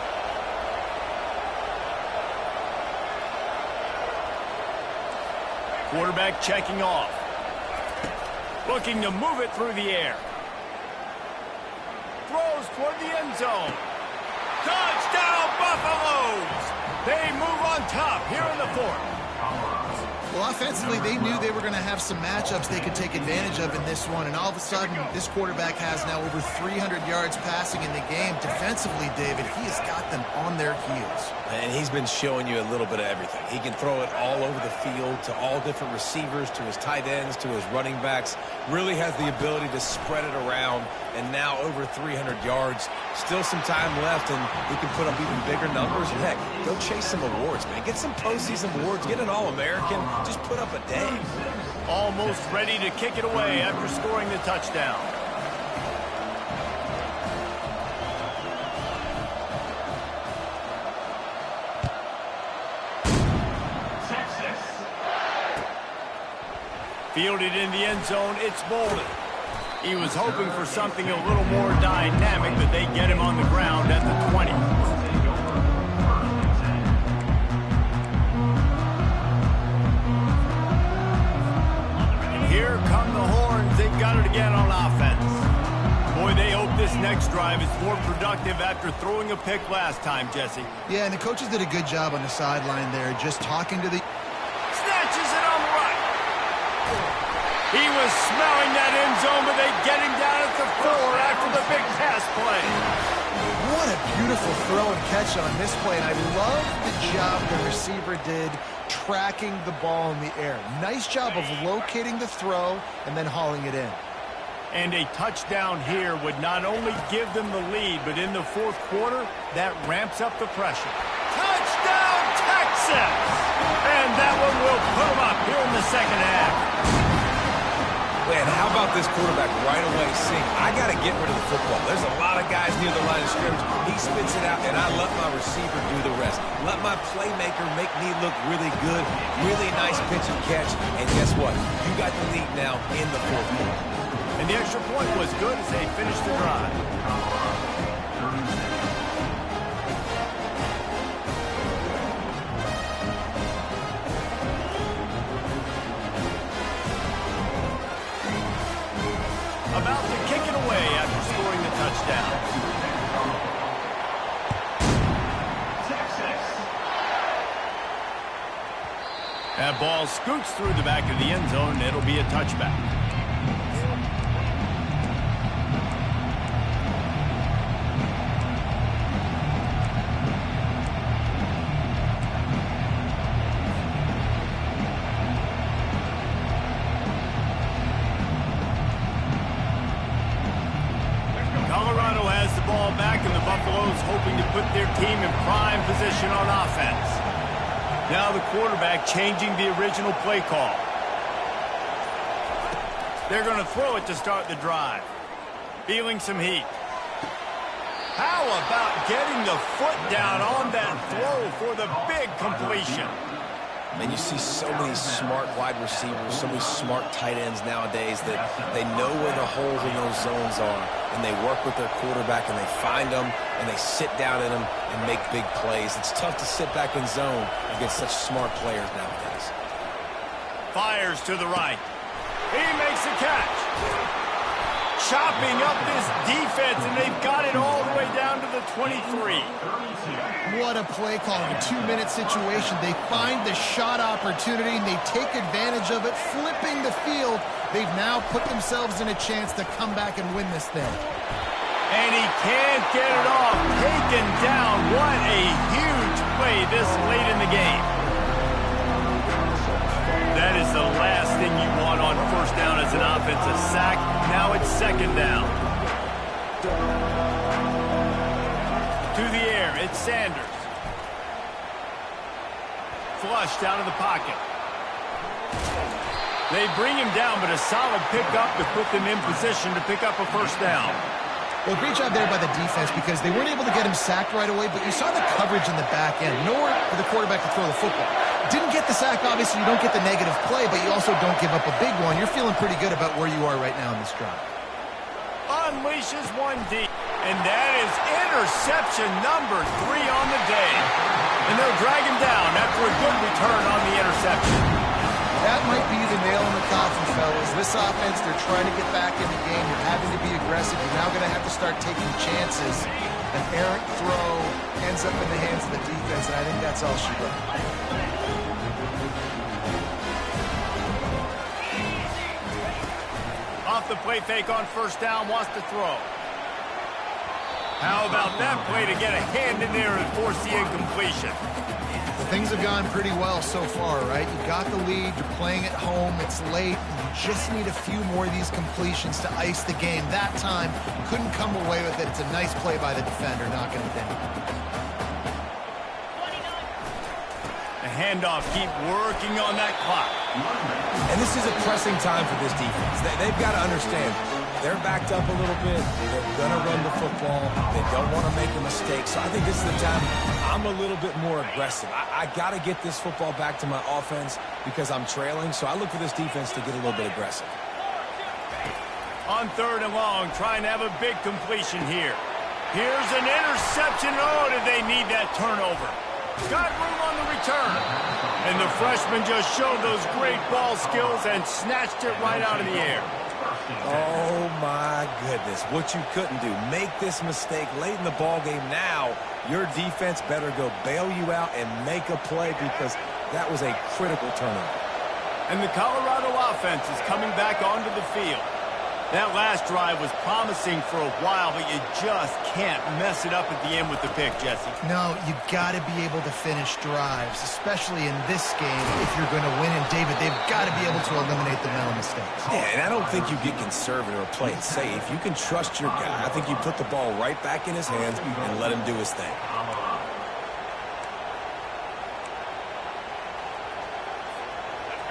S2: Quarterback checking off. Looking to move it through the air. Throws toward the end zone. Touchdown, Buffaloes! They move on top here in the fourth.
S3: Well, offensively, they knew they were going to have some matchups they could take advantage of in this one, and all of a sudden, this quarterback has now over 300 yards passing in the game. Defensively, David, he has got them on their heels.
S1: And he's been showing you a little bit of everything. He can throw it all over the field to all different receivers, to his tight ends, to his running backs. Really has the ability to spread it around, and now over 300 yards. Still some time left, and he can put up even bigger numbers. And heck, go chase some awards, man. Get some postseason awards. Get an All-American. Just put up a day.
S2: Almost ready to kick it away after scoring the touchdown. Fielded in the end zone, it's Bolden. He was hoping for something a little more dynamic, but they get him on the ground at the 20. Here come the horns. They've got it again on offense. Boy, they hope this next drive is more productive after throwing a pick last time, Jesse.
S3: Yeah, and the coaches did a good job on the sideline there, just talking to the...
S2: Snatches it on the right. He was smelling that end zone, but they get him down at the 4 after the big pass play.
S3: What a beautiful throw and catch on this play, and I love the job the receiver did tracking the ball in the air. Nice job of locating the throw and then hauling it in.
S2: And a touchdown here would not only give them the lead, but in the fourth quarter, that ramps up the pressure. Touchdown, Texas! And that one will put them up here in the second half.
S1: Man, how about this quarterback right away saying, I got to get rid of the football. There's a lot of guys near the line of scrimmage. He spits it out, and I let my receiver do the rest. Let my playmaker make me look really good. Really nice pitch and catch. And guess what? You got the lead now in the fourth quarter.
S2: And the extra point was good as they finished the drive. About to kick it away after scoring the touchdown.
S4: Texas.
S2: That ball scoots through the back of the end zone, and it'll be a touchback. Colorado has the ball back, and the Buffaloes hoping to put their team in prime position on offense. Now the quarterback changing the original play call. They're going to throw it to start the drive. Feeling some heat. How about getting the foot down on that throw for the big completion?
S1: And you see so many smart wide receivers, so many smart tight ends nowadays that they know where the holes in those zones are, and they work with their quarterback, and they find them, and they sit down in them and make big plays. It's tough to sit back in zone against such smart players nowadays.
S2: Fires to the right. He makes the catch. Chopping up this defense, and they've got it all the way down to the 23.
S3: What a play call in a 2-minute situation. They find the shot opportunity, and they take advantage of it, flipping the field. They've now put themselves in a chance to come back and win this thing.
S2: And he can't get it off. Taken down. What a huge play this late in the game. That is the last thing you want on first down as an offensive sack. Now it's second down. To the air, it's Sanders. Flushed out of the pocket. They bring him down, but a solid pickup to put them in position to pick up a first down.
S3: Well, great job there by the defense because they weren't able to get him sacked right away, but you saw the coverage in the back end. Nowhere for the quarterback to throw the football. Didn't get the sack, obviously. You don't get the negative play, but you also don't give up a big one. You're feeling pretty good about where you are right now in this drive.
S2: Unleashes one deep, and that is interception number 3 on the day. And they'll drag him down after a good return on the interception.
S3: That might be the nail in the coffin, fellas. This offense, they're trying to get back in the game. You're having to be aggressive. You're now going to have to start taking chances. An errant throw ends up in the hands of the defense, and I think that's all she wrote.
S2: Off the play fake on first down, wants to throw. How about that play to get a hand in there and force the incompletion?
S3: Well, things have gone pretty well so far, right? You got the lead, you're playing at home, it's late, you just need a few more of these completions to ice the game. That time, couldn't come away with it. It's a nice play by the defender, knocking it down.
S2: The handoff, keep working on that clock.
S1: And this is a pressing time for this defense. They've got to understand, they're backed up a little bit. They're going to run the football. They don't want to make a mistake. So I think this is the time I'm a little bit more aggressive. I got to get this football back to my offense because I'm trailing. So I look for this defense to get a little bit aggressive.
S2: On 3rd and long, trying to have a big completion here. Here's an interception. Oh, did they need that turnover? Got room on the return. And the freshman just showed those great ball skills and snatched it right out of the air.
S1: Oh, my goodness. What you couldn't do. Make this mistake late in the ball game. Now, your defense better go bail you out and make a play because that was a critical turnover.
S2: And the Colorado offense is coming back onto the field. That last drive was promising for a while, but you just can't mess it up at the end with the pick, Jesse.
S3: No, you got to be able to finish drives, especially in this game if you're going to win. And, David, they've got to be able to eliminate the mental mistakes.
S1: Yeah, and I don't think you get conservative or play it safe. You can trust your guy. I think you put the ball right back in his hands and let him do his thing.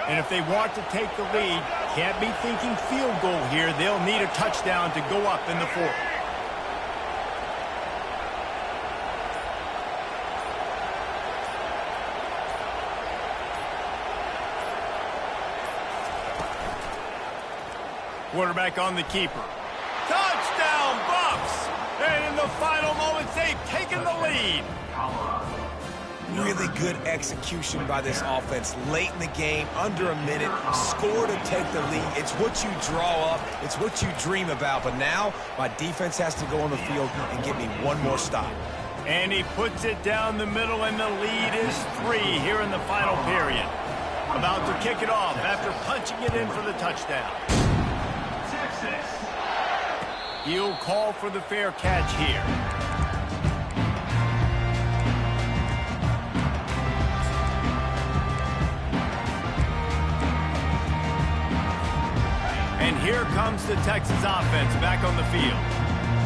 S2: And if they want to take the lead, can't be thinking field goal here. They'll need a touchdown to go up in the 4th. Quarterback on the keeper. Touchdown, Buffs! And in the final moments, they've taken the lead.
S1: Really good execution by this offense late in the game, under a minute, score to take the lead. It's what you draw up. It's what you dream about. But now my defense has to go on the field and get me one more stop.
S2: And he puts it down the middle, and the lead is 3 here in the final period. About to kick it off after punching it in for the touchdown.
S4: Texas.
S2: He'll call for the fair catch here. And here comes the Texas offense back on the field.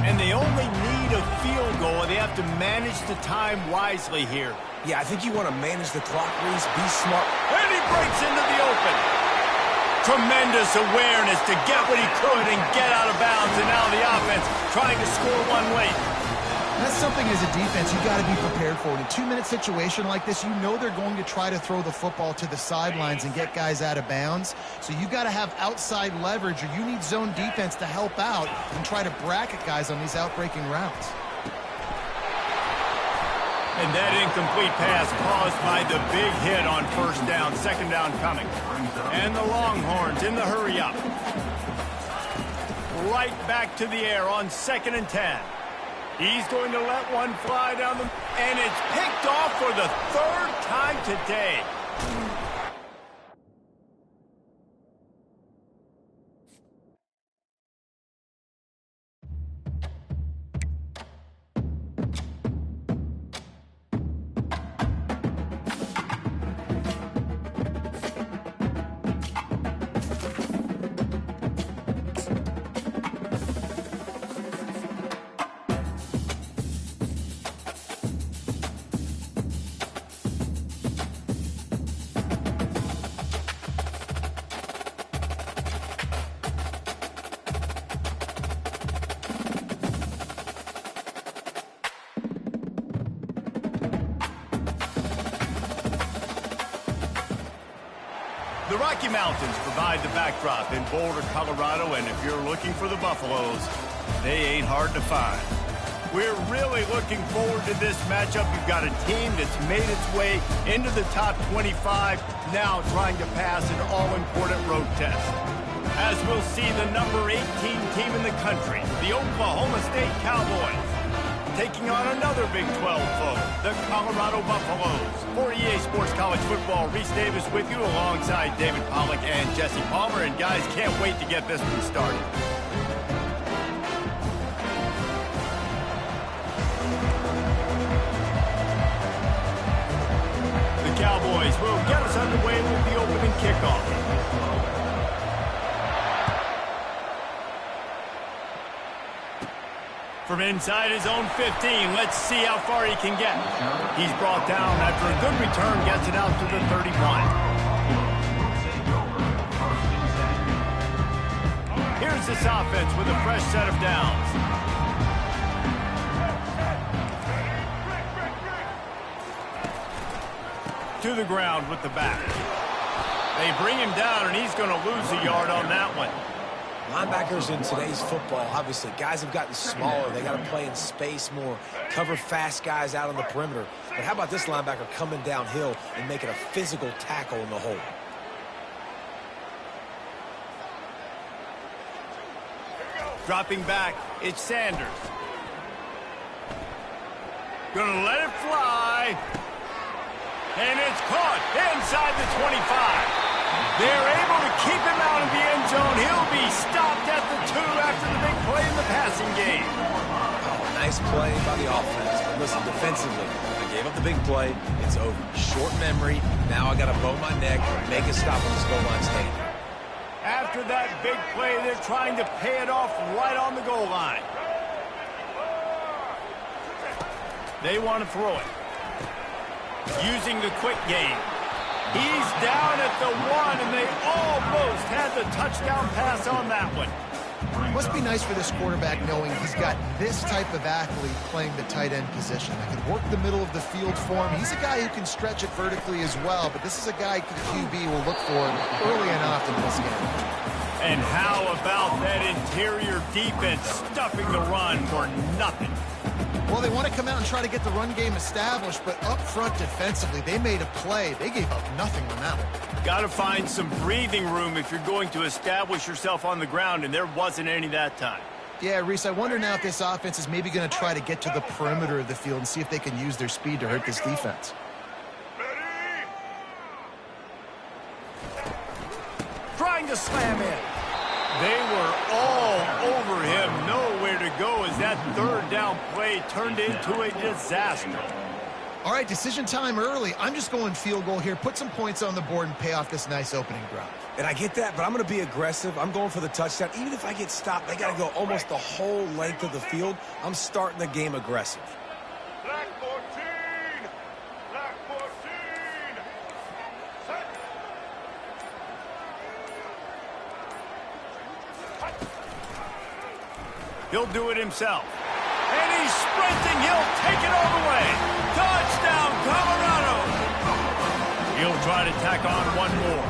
S2: And they only need a field goal, and they have to manage the time wisely here.
S1: Yeah, I think you want to manage the clock, Reese. Be smart.
S2: And he breaks into the open. Tremendous awareness to get what he could and get out of bounds. And now the offense trying to score one late.
S3: That's something as a defense you got to be prepared for. In a 2-minute situation like this, you know they're going to try to throw the football to the sidelines and get guys out of bounds. So you got to have outside leverage, or you need zone defense to help out and try to bracket guys on these outbreaking routes.
S2: And that incomplete pass caused by the big hit on first down, 2nd down coming. And the Longhorns in the hurry up. Right back to the air on 2nd and 10. He's going to let one fly down the... And it's picked off for the 3rd time today. Rocky Mountains provide the backdrop in Boulder, Colorado, and if you're looking for the Buffaloes, they ain't hard to find. We're really looking forward to this matchup. You've got a team that's made its way into the top 25, now trying to pass an all-important road test. As we'll see the number 18 team in the country, the Oklahoma State Cowboys, taking on another Big 12 foe, the Colorado Buffaloes. For EA Sports College Football, Reese Davis with you alongside David Pollack and Jesse Palmer. And guys, can't wait to get this one started. The Cowboys will get us underway with the opening kickoff. From inside his own 15, let's see how far he can get. He's brought down after a good return, gets it out to the 31. Here's this offense with a fresh set of downs. To the ground with the back. They bring him down, and he's going to lose a yard on that one.
S1: Linebackers in today's football, obviously, guys have gotten smaller. They got to play in space more, cover fast guys out on the perimeter. But how about this linebacker coming downhill and making a physical tackle in the hole?
S2: Dropping back, it's Sanders. Gonna let it fly. And it's caught inside the 25. They're able to keep him out of the end zone. He'll be stopped at the 2 after the big play in the passing game.
S1: Oh, nice play by the offense. But listen, defensively, I gave up the big play. It's over. Short memory. Now I got to bow my neck, make a stop on this goal line stand.
S2: After that big play, they're trying to pay it off right on the goal line. They want to throw it. Using the quick game. He's down at the 1, and they almost had the touchdown pass on that one.
S3: Must be nice for this quarterback knowing he's got this type of athlete playing the tight end position. That can work the middle of the field for him. He's a guy who can stretch it vertically as well, but this is a guy the QB will look for early and often in this game.
S2: And how about that interior defense stuffing the run for nothing?
S3: Well, they want to come out and try to get the run game established, but up front defensively, they made a play. They gave up nothing on that one.
S2: Got to find some breathing room if you're going to establish yourself on the ground, and there wasn't any that time.
S3: Yeah, Reese, I wonder now if this offense is maybe going to try to get to the perimeter of the field and see if they can use their speed to hurt this defense.
S2: Trying to slam in. They were all over him, nowhere to go as that third down play turned into a disaster.
S3: All right, decision time early. I'm just going field goal here. Put some points on the board and pay off this nice opening drive.
S1: And I get that, but I'm going to be aggressive. I'm going for the touchdown. Even if I get stopped, they got to go almost the whole length of the field. I'm starting the game aggressive.
S5: Black 14! Black 14! Set!
S2: He'll do it himself. And he's sprinting. He'll take it all the way. Touchdown, Colorado! He'll try to tack on one more.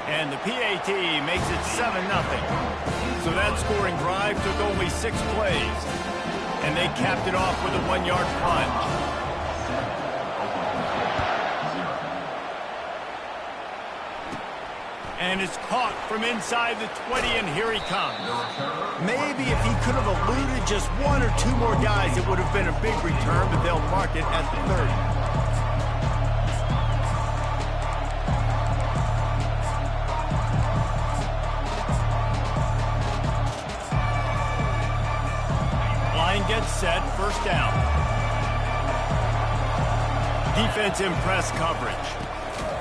S2: And the PAT makes it 7-0. So that scoring drive took only 6 plays. And they capped it off with a 1-yard plunge. And it's caught from inside the 20, and here he comes. Maybe if he could have eluded just 1 or 2 more guys, it would have been a big return, but they'll mark it at the 30. Line gets set, first down. Defense in press coverage.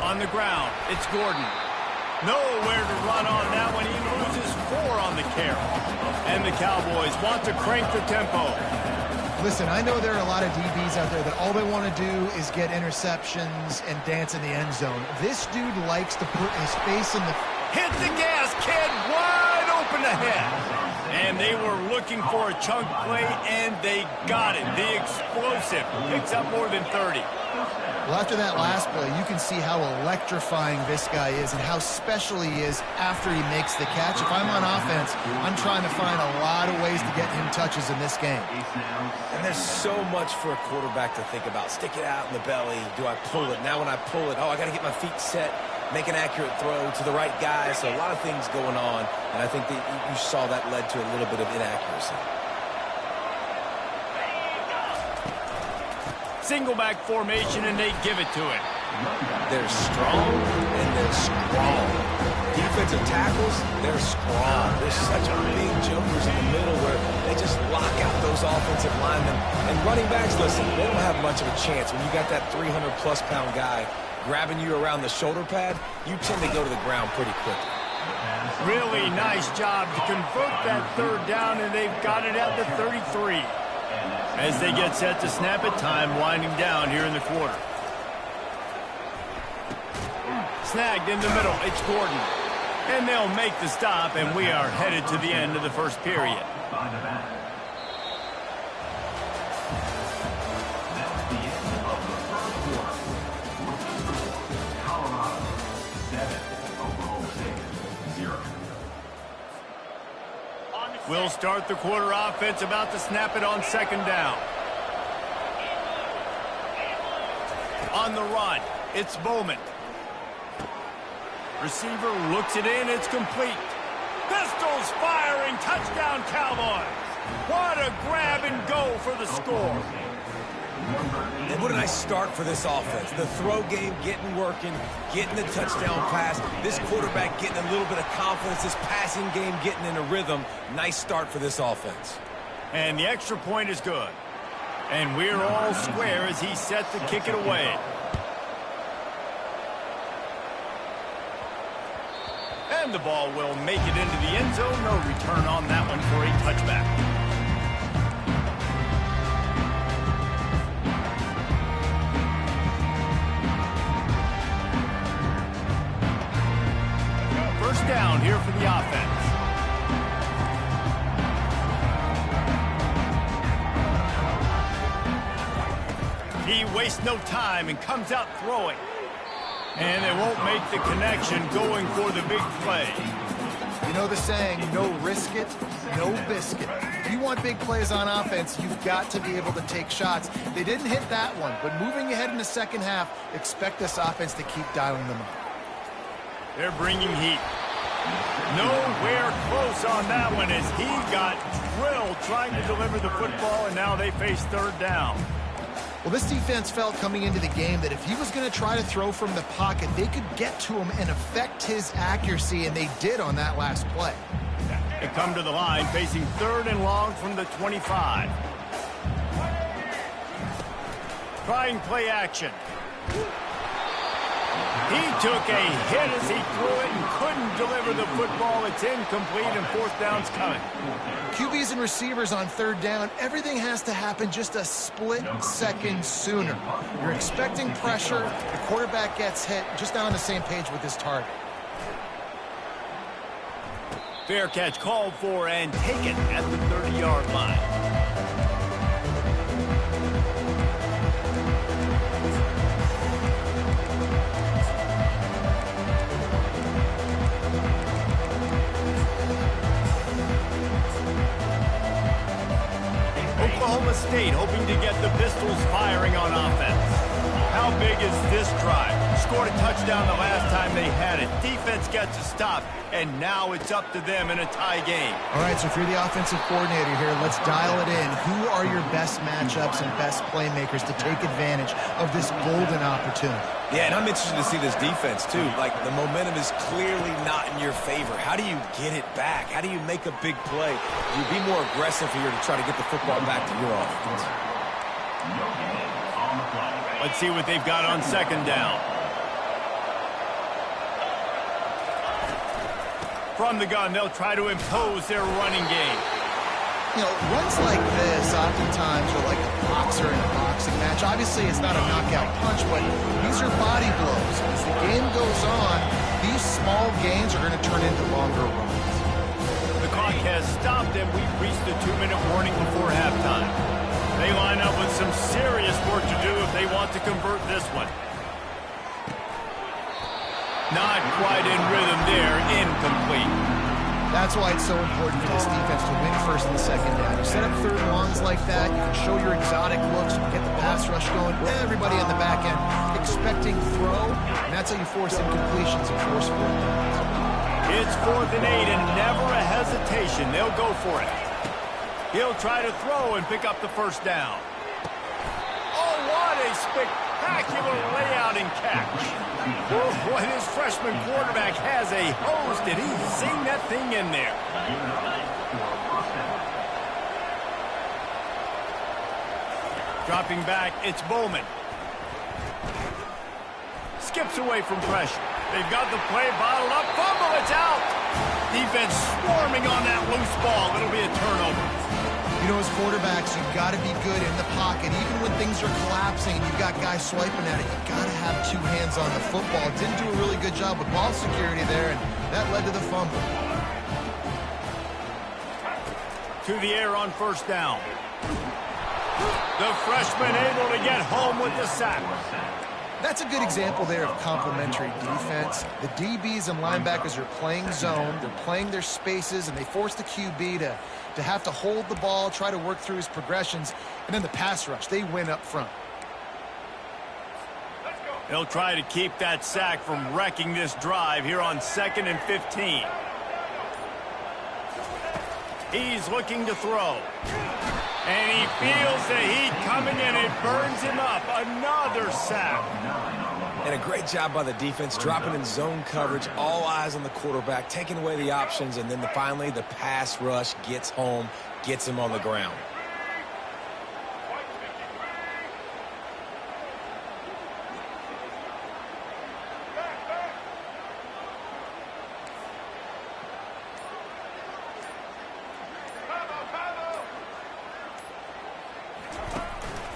S2: On the ground, it's Gordon. Nowhere to run on that one. He loses 4 on the carry. And the Cowboys want to crank the tempo.
S3: Listen, I know there are a lot of DBs out there that all they want to do is get interceptions and dance in the end zone. This dude likes to put his face in the...
S2: Hit the gas, kid. Wide open ahead. And they were looking for a chunk play, and they got it. The explosive picks up more than 30.
S3: Well, after that last play, you can see how electrifying this guy is and how special he is after he makes the catch. If I'm on offense, I'm trying to find a lot of ways to get him touches in this game.
S1: And there's so much for a quarterback to think about. Stick it out in the belly. Do I pull it? Now when I pull it, I got to get my feet set, make an accurate throw to the right guy. So a lot of things going on, and I think that you saw that led to a little bit of inaccuracy.
S2: Single back formation, and they give it to it.
S1: They're strong, and they're strong. Defensive tackles, they're strong. There's such big jumpers in the middle where they just lock out those offensive linemen. And running backs, listen, they don't have much of a chance. When you got that 300-plus pound guy grabbing you around the shoulder pad, you tend to go to the ground pretty quickly.
S2: Really nice job to convert that third down, and they've got it at the 33. As they get set to snap it, time winding down here in the quarter. Snagged in the middle, it's Gordon. And they'll make the stop, and we are headed to the end of the first period.
S4: That's the end of the first quarter. Colorado 7, Oklahoma State 0.
S2: We'll start the quarter offense, about to snap it on second down. On the run, it's Bowman. Receiver looks it in, it's complete. Pistols firing, touchdown Cowboys. What a grab and go for the score.
S1: And what a nice start for this offense. The throw game getting working, getting the touchdown pass. This quarterback getting a little bit of confidence. This passing game getting in a rhythm. Nice start for this offense.
S2: And the extra point is good. And we're all square as he's set to kick it away. And the ball will make it into the end zone. No return on that one for a touchback. First down here for the offense. He wastes no time and comes out throwing. And they won't make the connection going for the big play.
S3: You know the saying, no risk it, no biscuit. If you want big plays on offense, you've got to be able to take shots. They didn't hit that one, but moving ahead in the second half, expect this offense to keep dialing them up.
S2: They're bringing heat. Nowhere close on that one as he got drilled trying to deliver the football, and now they face third down.
S3: Well, this defense felt coming into the game that if he was going to try to throw from the pocket, they could get to him and affect his accuracy, and they did on that last play.
S2: They come to the line facing third and long from the 25. Trying play action. He took a hit as he threw it and couldn't deliver the football. It's incomplete, and fourth down's coming.
S3: QBs and receivers on third down, everything has to happen just a split second sooner. You're expecting pressure, the quarterback gets hit, just not on the same page with his target.
S2: Fair catch called for and taken at the 30-yard line. Oklahoma State hoping to get the Pistols firing on offense. How big is this drive? Scored a touchdown the last time they had it. Defense gets a stop, and now it's up to them in a tie game.
S3: All right, so if you're the offensive coordinator here, let's dial it in. Who are your best matchups and best playmakers to take advantage of this golden opportunity?
S1: Yeah, and I'm interested to see this defense, too. Like, the momentum is clearly not in your favor. How do you get it back? How do you make a big play? You be more aggressive here to try to get the football back to your offense.
S2: Let's see what they've got on second down. From the gun, they'll try to impose their running game.
S3: You know, runs like this oftentimes are like a boxer in a boxing match. Obviously, it's not a knockout punch, but these are body blows. As the game goes on, these small gains are going to turn into longer runs.
S2: The clock has stopped, and we've reached the 2-minute warning before halftime. They line up with some serious work to do if they want to convert this one. Not quite in rhythm there, incomplete.
S3: That's why it's so important for this defense to win first and second down. You set up third and longs like that, you can show your exotic looks, you can get the pass rush going, everybody on the back end expecting throw, and that's how you force incompletions and force fourth downs.
S2: It's 4th and 8 and never a hesitation. They'll go for it. He'll try to throw and pick up the first down. Oh, what a spectacular layout and catch. Oh, boy, this freshman quarterback has a hose. Did he zing that thing in there? Dropping back, it's Bowman. Skips away from pressure. They've got the play bottled up. Fumble, it's out. Defense swarming on that loose ball. It'll be a turnover.
S3: You know, as quarterbacks, you've got to be good in the pocket. Even when things are collapsing and you've got guys swiping at it, you've got to have two hands on the football. Didn't do a really good job with ball security there, and that led to the fumble.
S2: To the air on first down. The freshman able to get home with the sack.
S3: That's a good example there of complementary defense. The DBs and linebackers are playing zone, they're playing their spaces, and they force the QB to have to hold the ball, try to work through his progressions, and then the pass rush, they win up front.
S2: They'll try to keep that sack from wrecking this drive here on 2nd and 15. He's looking to throw. And he feels the heat coming in. It burns him up. Another sack.
S1: And a great job by the defense, dropping in zone coverage, all eyes on the quarterback, taking away the options, and then finally the pass rush gets home, gets him on the ground.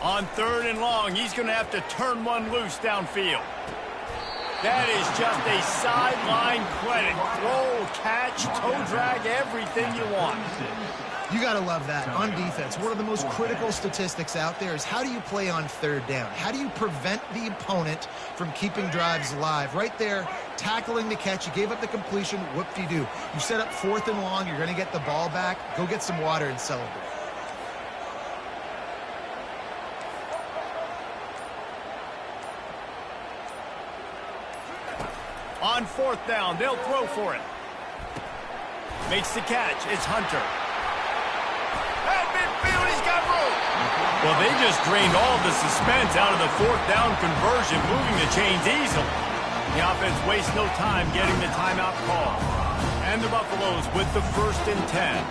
S2: On 3rd and long, he's going to have to turn one loose downfield. That is just a sideline credit. Throw, catch, toe drag, everything you want.
S3: You got to love that. On defense, one of the most critical statistics out there is how do you play on 3rd down? How do you prevent the opponent from keeping drives alive? Right there, tackling the catch. You gave up the completion. Whoop-de-doo. You set up 4th and long. You're going to get the ball back. Go get some water and celebrate.
S2: On 4th down, they'll throw for it. Makes the catch. It's Hunter. At midfield, he's got room. Well, they just drained all the suspense out of the 4th down conversion, moving the chains easily. The offense wastes no time getting the timeout call. And the Buffaloes with the 1st and 10.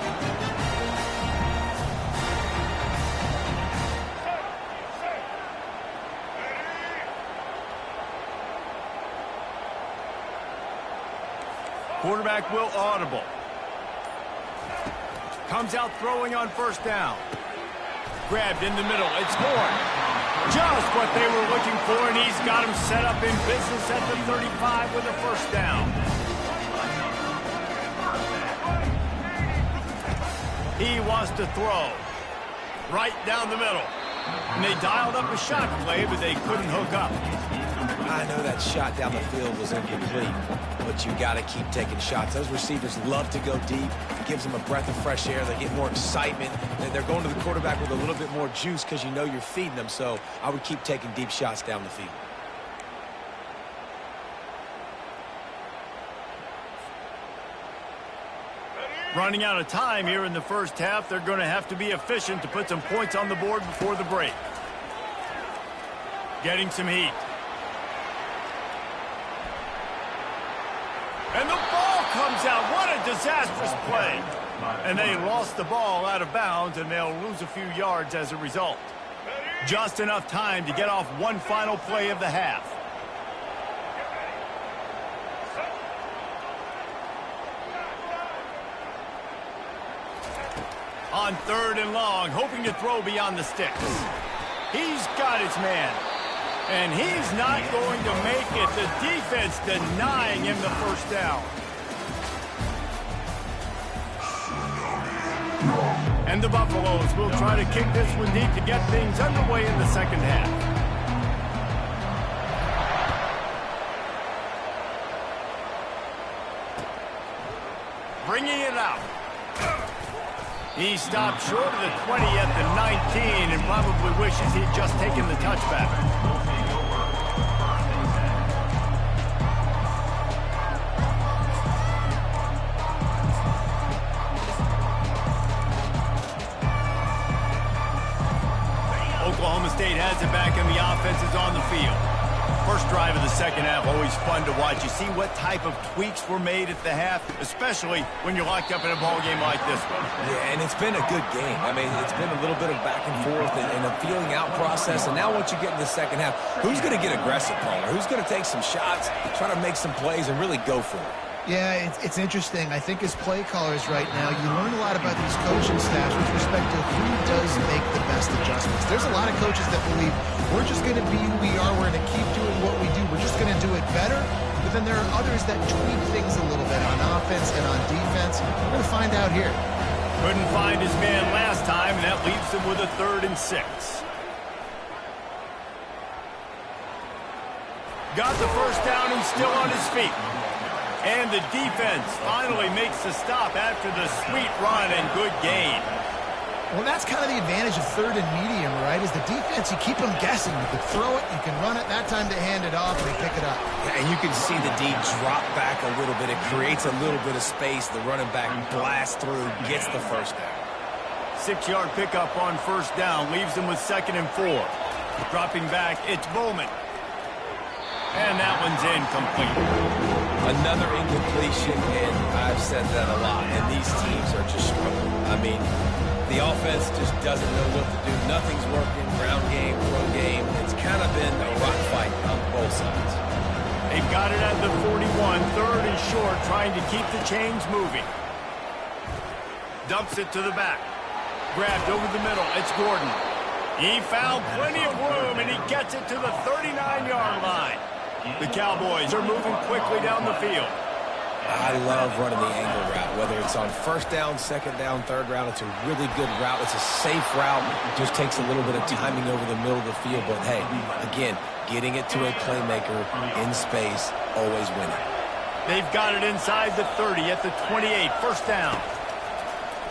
S2: Quarterback will audible. Comes out throwing on 1st down. Grabbed in the middle. It's Horn. Just what they were looking for, and he's got him set up in business at the 35 with a 1st down. He wants to throw. Right down the middle. And they dialed up a shot play, but they couldn't hook up.
S1: I know that shot down the field was incomplete, but you got to keep taking shots. Those receivers love to go deep. It gives them a breath of fresh air. They get more excitement. They're going to the quarterback with a little bit more juice because you know you're feeding them. So I would keep taking deep shots down the field.
S2: Running out of time here in the first half. They're going to have to be efficient to put some points on the board before the break. Getting some heat. And the ball comes out. What a disastrous play. And they lost the ball out of bounds, and they'll lose a few yards as a result. Just enough time to get off one final play of the half. On 3rd and long, hoping to throw beyond the sticks. He's got his man. And he's not going to make it. The defense denying him the 1st down. And the Buffaloes will try to kick this one deep to get things underway in the second half. Bringing it out. He stopped short of the 20 at the 19 and probably wishes he'd just taken the touchback. Oklahoma State has it back and the offense is on the field. First drive of the second half, always fun to watch. You see what type of tweaks were made at the half, especially when you're locked up in a ball game like this one.
S1: Yeah, and it's been a good game. I mean, it's been a little bit of back and forth and a feeling out process. And now once you get in the second half, who's going to get aggressive, Palmer? Who's going to take some shots, try to make some plays, and really go for it?
S3: Yeah, it's interesting. I think as play callers right now, you learn a lot about these coaching staffs with respect to who does make the best adjustments. There's a lot of coaches that believe we're just going to be who we are. We're going to keep doing what we do. We're just going to do it better. But then there are others that tweak things a little bit on offense and on defense. We're going to find out here.
S2: Couldn't find his man last time, and that leaves him with a 3rd and 6. Got the first down and still on his feet. And the defense finally makes the stop after the sweet run and good gain.
S3: Well, that's kind of the advantage of 3rd and medium, right? Is the defense, you keep them guessing. You can throw it, you can run it. That time they hand it off, they pick it up.
S1: Yeah, and you can see the D drop back a little bit. It creates a little bit of space. The running back blasts through, gets the first down.
S2: 6-yard pickup on first down leaves them with 2nd and 4. Dropping back, it's Bowman. And that one's incomplete.
S1: Another incompletion, and I've said that a lot, and these teams are just struggling. I mean, the offense just doesn't know what to do. Nothing's working. Ground game, throw game. It's kind of been a rock fight on both sides.
S2: They've got it at the 41, 3rd and short, trying to keep the chains moving. Dumps it to the back. Grabbed over the middle. It's Gordon. He found plenty of room, and he gets it to the 39-yard line. The Cowboys are moving quickly down the field.
S1: I love running the angle route, whether it's on first down, second down, third round. It's a really good route. It's a safe route. It just takes a little bit of timing over the middle of the field. But, hey, again, getting it to a playmaker in space, always winning.
S2: They've got it inside the 30 at the 28. First down.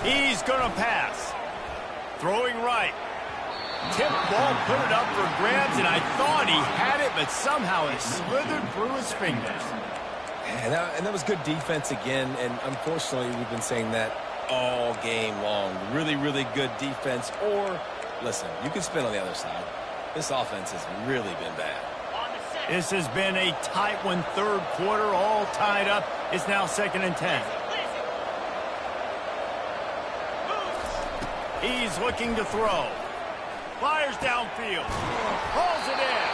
S2: He's going to pass. Throwing right. Tip ball, put it up for grabs, and I thought he had it, but somehow it slithered through his fingers.
S1: And that was good defense again, and unfortunately we've been saying that all game long. Really, really good defense. Or, listen, you can spin on the other side. This offense has really been bad.
S2: This has been a tight one, 3rd quarter, all tied up. It's now 2nd and 10. He's looking to throw. Fires downfield. Hauls it in.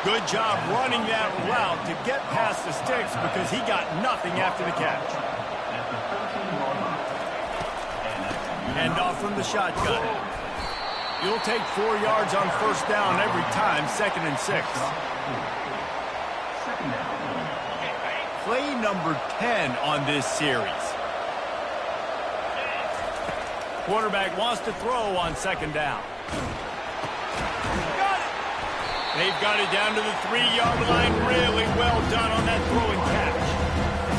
S2: Good job running that route to get past the sticks because he got nothing after the catch. Hand off from the shotgun. You'll take 4 yards on first down every time, 2nd and 6. Play number 10 on this series. Quarterback wants to throw on 2nd down. Got it. They've got it down to the 3-yard line. Really well done on that throwing catch.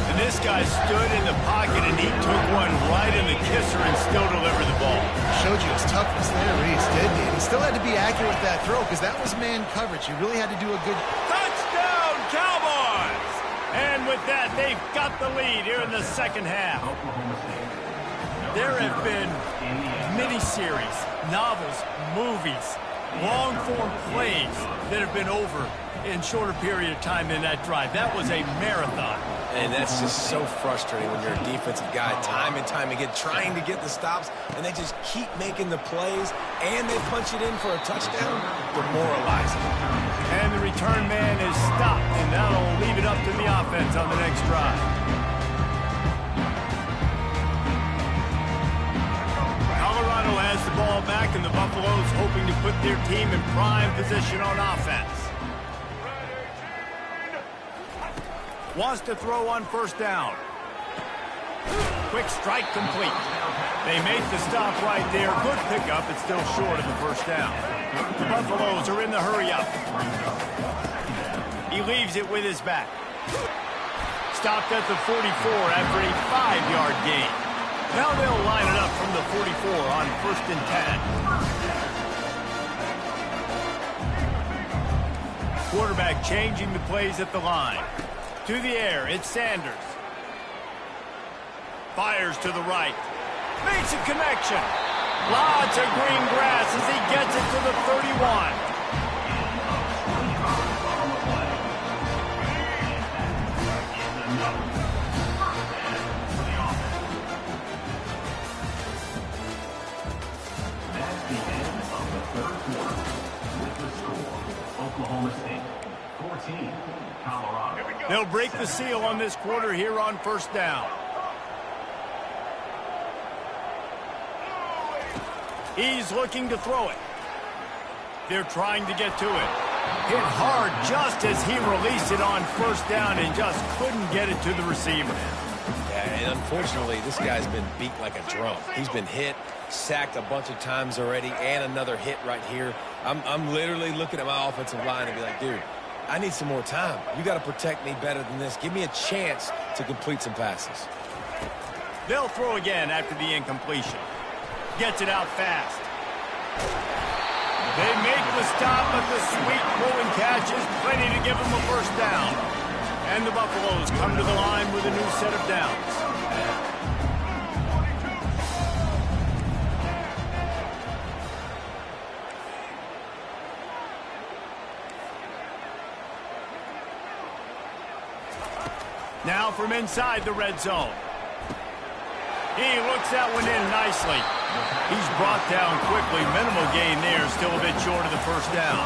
S2: And this guy stood in the pocket and he took one right in the kisser and still delivered the ball.
S3: Showed you his toughness there, Reese, didn't he? He still had to be accurate with that throw because that was man coverage. He really had to do a good...
S2: Touchdown, Cowboys! And with that, they've got the lead here in the second half. There have been miniseries, novels, movies, long-form plays that have been over in shorter period of time in that drive. That was a marathon.
S1: And that's just so frustrating when you're a defensive guy, time and time again, trying to get the stops, and they just keep making the plays, and they punch it in for a touchdown. Demoralizing.
S2: And the return man is stopped, and that'll leave it up to the offense on the next drive. Colorado has the ball back, and the Buffaloes hoping to put their team in prime position on offense. Wants to throw on first down. Quick strike complete. They make the stop right there. Good pickup. It's still short of the first down. The Buffaloes are in the hurry-up. He leaves it with his back. Stopped at the 44 after a 5-yard gain. Now they'll line it up from the 44 on 1st and 10. Quarterback changing the plays at the line. To the air, it's Sanders. Fires to the right. Makes a connection. Lots of green grass as he gets it to the 31.
S4: That's the end of the third quarter. With the score, Oklahoma State 14, Colorado.
S2: They'll break the seal on this quarter here on 1st down. He's looking to throw it. They're trying to get to it. Hit hard just as he released it on 1st down and just couldn't get it to the receiver.
S1: Yeah, and unfortunately, this guy's been beat like a drum. He's been hit, sacked a bunch of times already, and another hit right here. I'm literally looking at my offensive line and be like, dude, I need some more time. You got to protect me better than this. Give me a chance to complete some passes.
S2: They'll throw again after the incompletion. Gets it out fast. They make the stop, but the sweet pull and catch is plenty to give them a 1st down. And the Buffaloes come to the line with a new set of downs. Now from inside the red zone. He looks that one in nicely. He's brought down quickly. Minimal gain there, still a bit short of the 1st down.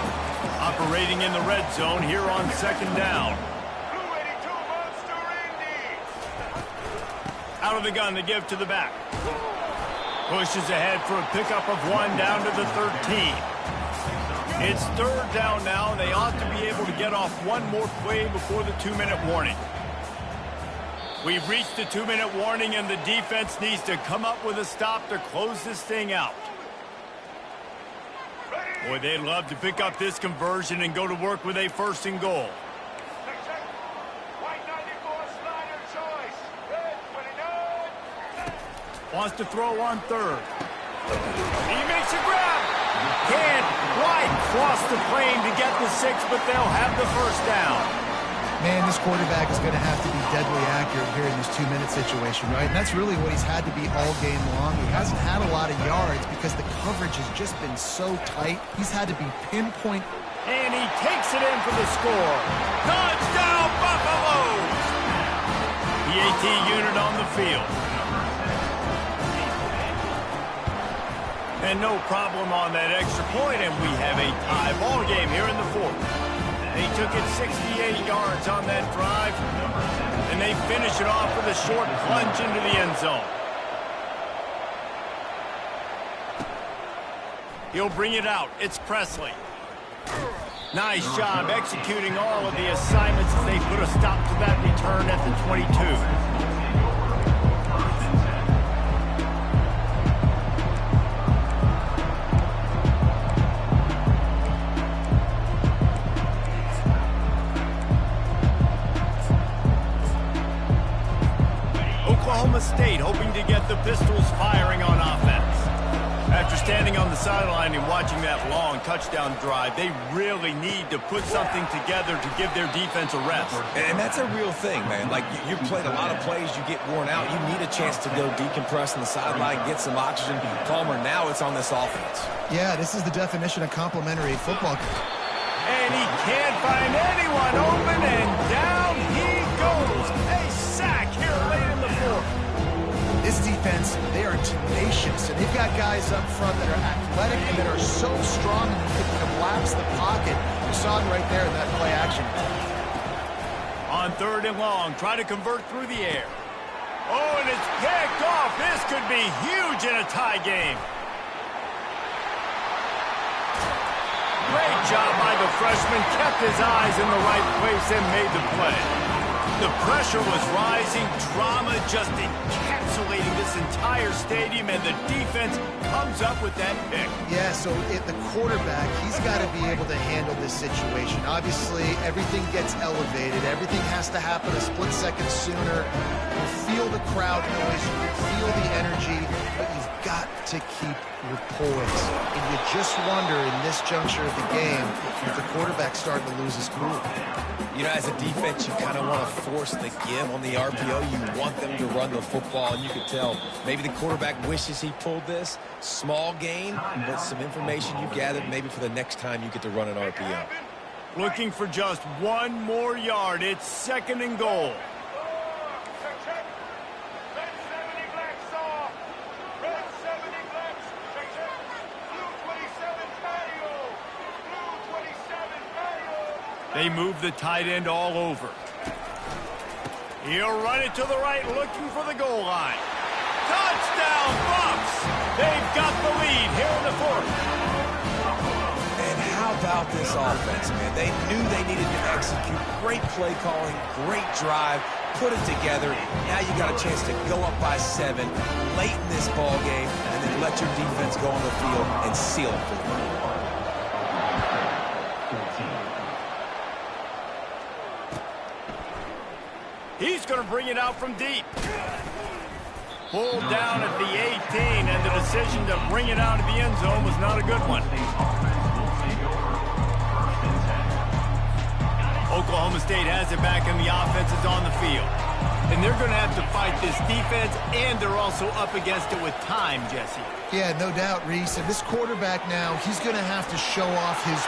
S2: Operating in the red zone here on 2nd down.
S5: Blue 82 Monster Indy.
S2: Out of the gun to give to the back. Pushes ahead for a pickup of 1 down to the 13. It's 3rd down now. They ought to be able to get off one more play before the 2-minute warning. We've reached the 2-minute warning, and the defense needs to come up with a stop to close this thing out. Boy, they'd love to pick up this conversion and go to work with a 1st and goal.
S5: Check. White 94 Snyder choice. Red 29.
S2: Wants to throw on 3rd. He makes a grab. Can't quite cross the plane to get the 6, but they'll have the 1st down.
S3: Man, this quarterback is going to have to be deadly accurate here in this 2-minute situation, right? And that's really what he's had to be all game long. He hasn't had a lot of yards because the coverage has just been so tight. He's had to be pinpoint.
S2: And he takes it in for the score. Touchdown, Buffaloes! The AT unit on the field. And no problem on that extra point, and we have a tie ball game here in the 4th. They took it 68 yards on that drive, and they finish it off with a short plunge into the end zone. He'll bring it out. It's Presley. Nice job executing all of the assignments as they put a stop to that return at the 22. Oklahoma State hoping to get the Pistols firing on offense. After standing on the sideline and watching that long touchdown drive, they really need to put something together to give their defense a rest.
S1: And that's a real thing, man. Like, you've played a lot of plays, you get worn out. You need a chance to go decompress on the sideline, get some oxygen. Palmer, now it's on this offense.
S3: Yeah, this is the definition of complimentary football.
S2: And he can't find anyone open, and down he goes. A sack here late in the 4th.
S3: This defense, they are tenacious, and they've got guys up front that are athletic and that are so strong that they can collapse the pocket. You saw it right there in that play action.
S2: On 3rd and long, try to convert through the air. Oh, and it's picked off. This could be huge in a tie game. Great job by the freshman. Kept his eyes in the right place and made the play. The pressure was rising, drama just encapsulating this entire stadium, and the defense comes up with that pick.
S3: Yeah, so the quarterback, he's got to be able to handle this situation. Obviously, everything gets elevated. Everything has to happen a split second sooner. You feel the crowd noise, you can feel the energy, but you've got to keep your poise. And you just wonder in this juncture of the game if the quarterback's starting to lose his cool.
S1: You know, as a defense, you kind of want to force the give on the RPO. You want them to run the football, and you could tell maybe the quarterback wishes he pulled this. Small gain, but some information you gathered maybe for the next time you get to run an RPO.
S2: Looking for just one more yard. It's 2nd and goal.
S5: Check. Red 70 black saw. Red 70 black. Check. Blue 27 patio. Blue 27 patio.
S2: They move the tight end all over. He'll run it to the right, looking for the goal line. Touchdown, Bucks! They've got the lead here in the 4th.
S1: And how about this offense, man? They knew they needed to execute. Great play calling, great drive, put it together. Now you got a chance to go up by 7 late in this ball game, and then let your defense go on the field and seal it for the win.
S2: He's going to bring it out from deep. Pulled down at the 18, and the decision to bring it out of the end zone was not a good one. Oklahoma State has it back, and the offense is on the field. And they're going to have to fight this defense, and they're also up against it with time, Jesse.
S3: Yeah, no doubt, Reese. And this quarterback now, he's going to have to show off his...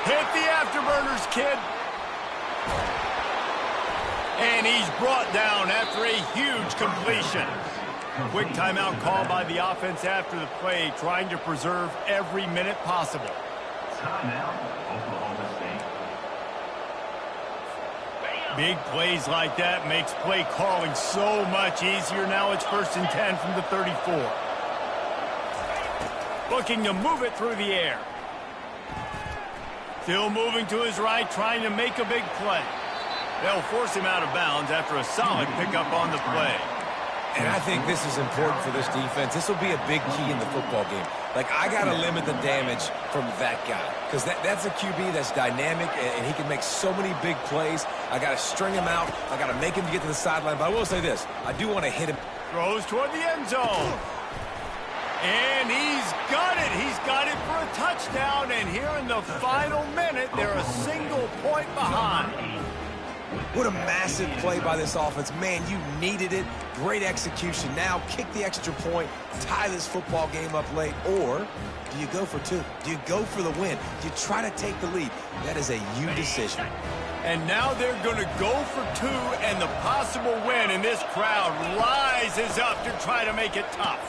S2: Hit the afterburners, kid. And he's brought down after a huge completion. Quick timeout call by the offense after the play, trying to preserve every minute possible.
S4: Timeout, Oklahoma State.
S2: Big plays like that makes play calling so much easier. Now it's 1st and 10 from the 34. Looking to move it through the air. Still moving to his right, trying to make a big play. They'll force him out of bounds after a solid pickup on the play.
S1: And I think this is important for this defense. This will be a big key in the football game. Like, I got to limit the damage from that guy. Because that's a QB that's dynamic, and he can make so many big plays. I got to string him out. I got to make him get to the sideline. But I will say this. I do want to hit him.
S2: Throws toward the end zone. And he's got it. He's got it for a touchdown. And here in the final minute, they're a single point behind.
S1: What a massive play by this offense. Man, you needed it. Great execution. Now kick the extra point, tie this football game up late, or do you go for 2? Do you go for the win? Do you try to take the lead? That is a you decision.
S2: And now they're going to go for 2 and the possible win, and this crowd rises up to try to make it tough.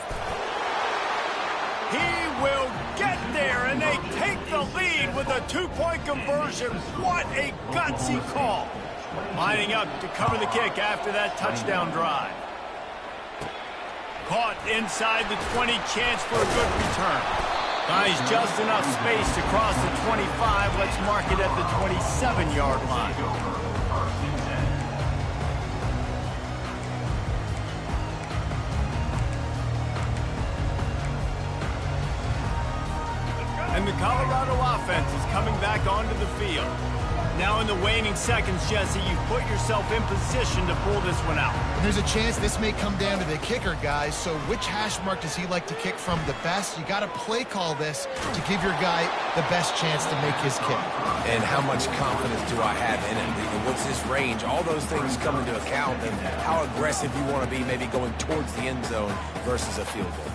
S2: He will get there, and they take the lead with a 2-point conversion. What a gutsy call. Lining up to cover the kick after that touchdown drive. Caught inside the 20, chance for a good return. Buys just enough space to cross the 25. Let's mark it at the 27-yard line. And the Colorado offense is coming back onto the field. Now in the waning seconds, Jesse, you've put yourself in position to pull this one out.
S3: And there's a chance this may come down to the kicker, guys. So which hash mark does he like to kick from the best? You got to play call this to give your guy the best chance to make his kick.
S1: And how much confidence do I have in him? What's his range? All those things come into account, and how aggressive you want to be maybe going towards the end zone versus a field goal.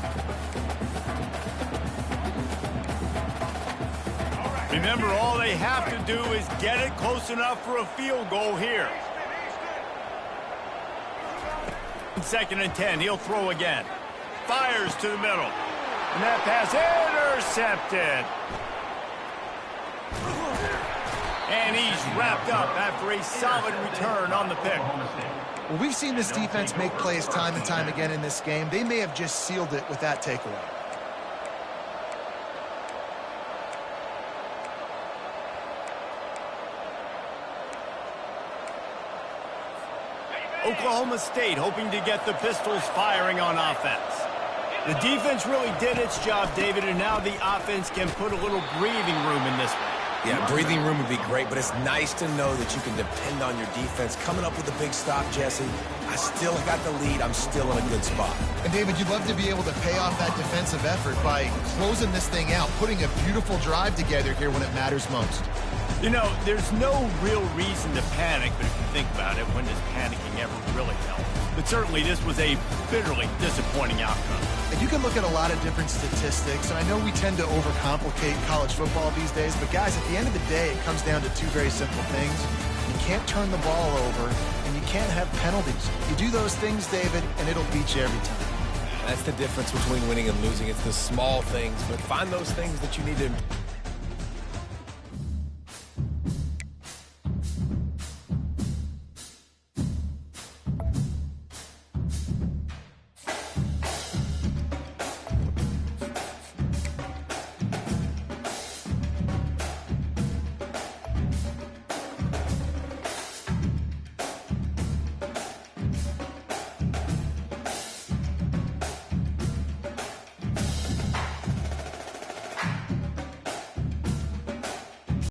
S2: Remember, all they have to do is get it close enough for a field goal here. 2nd and 10, he'll throw again. Fires to the middle. And that pass intercepted. And he's wrapped up after a solid return on the pick.
S3: Well, we've seen this defense make plays time and time again in this game. They may have just sealed it with that takeaway.
S2: Oklahoma State hoping to get the Pistols firing on offense. The defense really did its job, David, and now the offense can put a little breathing room in this one.
S1: Yeah, breathing room would be great, but it's nice to know that you can depend on your defense. Coming up with a big stop, Jesse, I still got the lead. I'm still in a good spot.
S3: And, David, you'd love to be able to pay off that defensive effort by closing this thing out, putting a beautiful drive together here when it matters most.
S2: You know, there's no real reason to panic, but if you think about it, when does panicking ever really help? But certainly this was a bitterly disappointing outcome.
S3: And you can look at a lot of different statistics, and I know we tend to overcomplicate college football these days, but guys, at the end of the day, it comes down to two very simple things. You can't turn the ball over, and you can't have penalties. You do those things, David, and it'll beat you every time.
S1: That's the difference between winning and losing. It's the small things, but find those things that you need to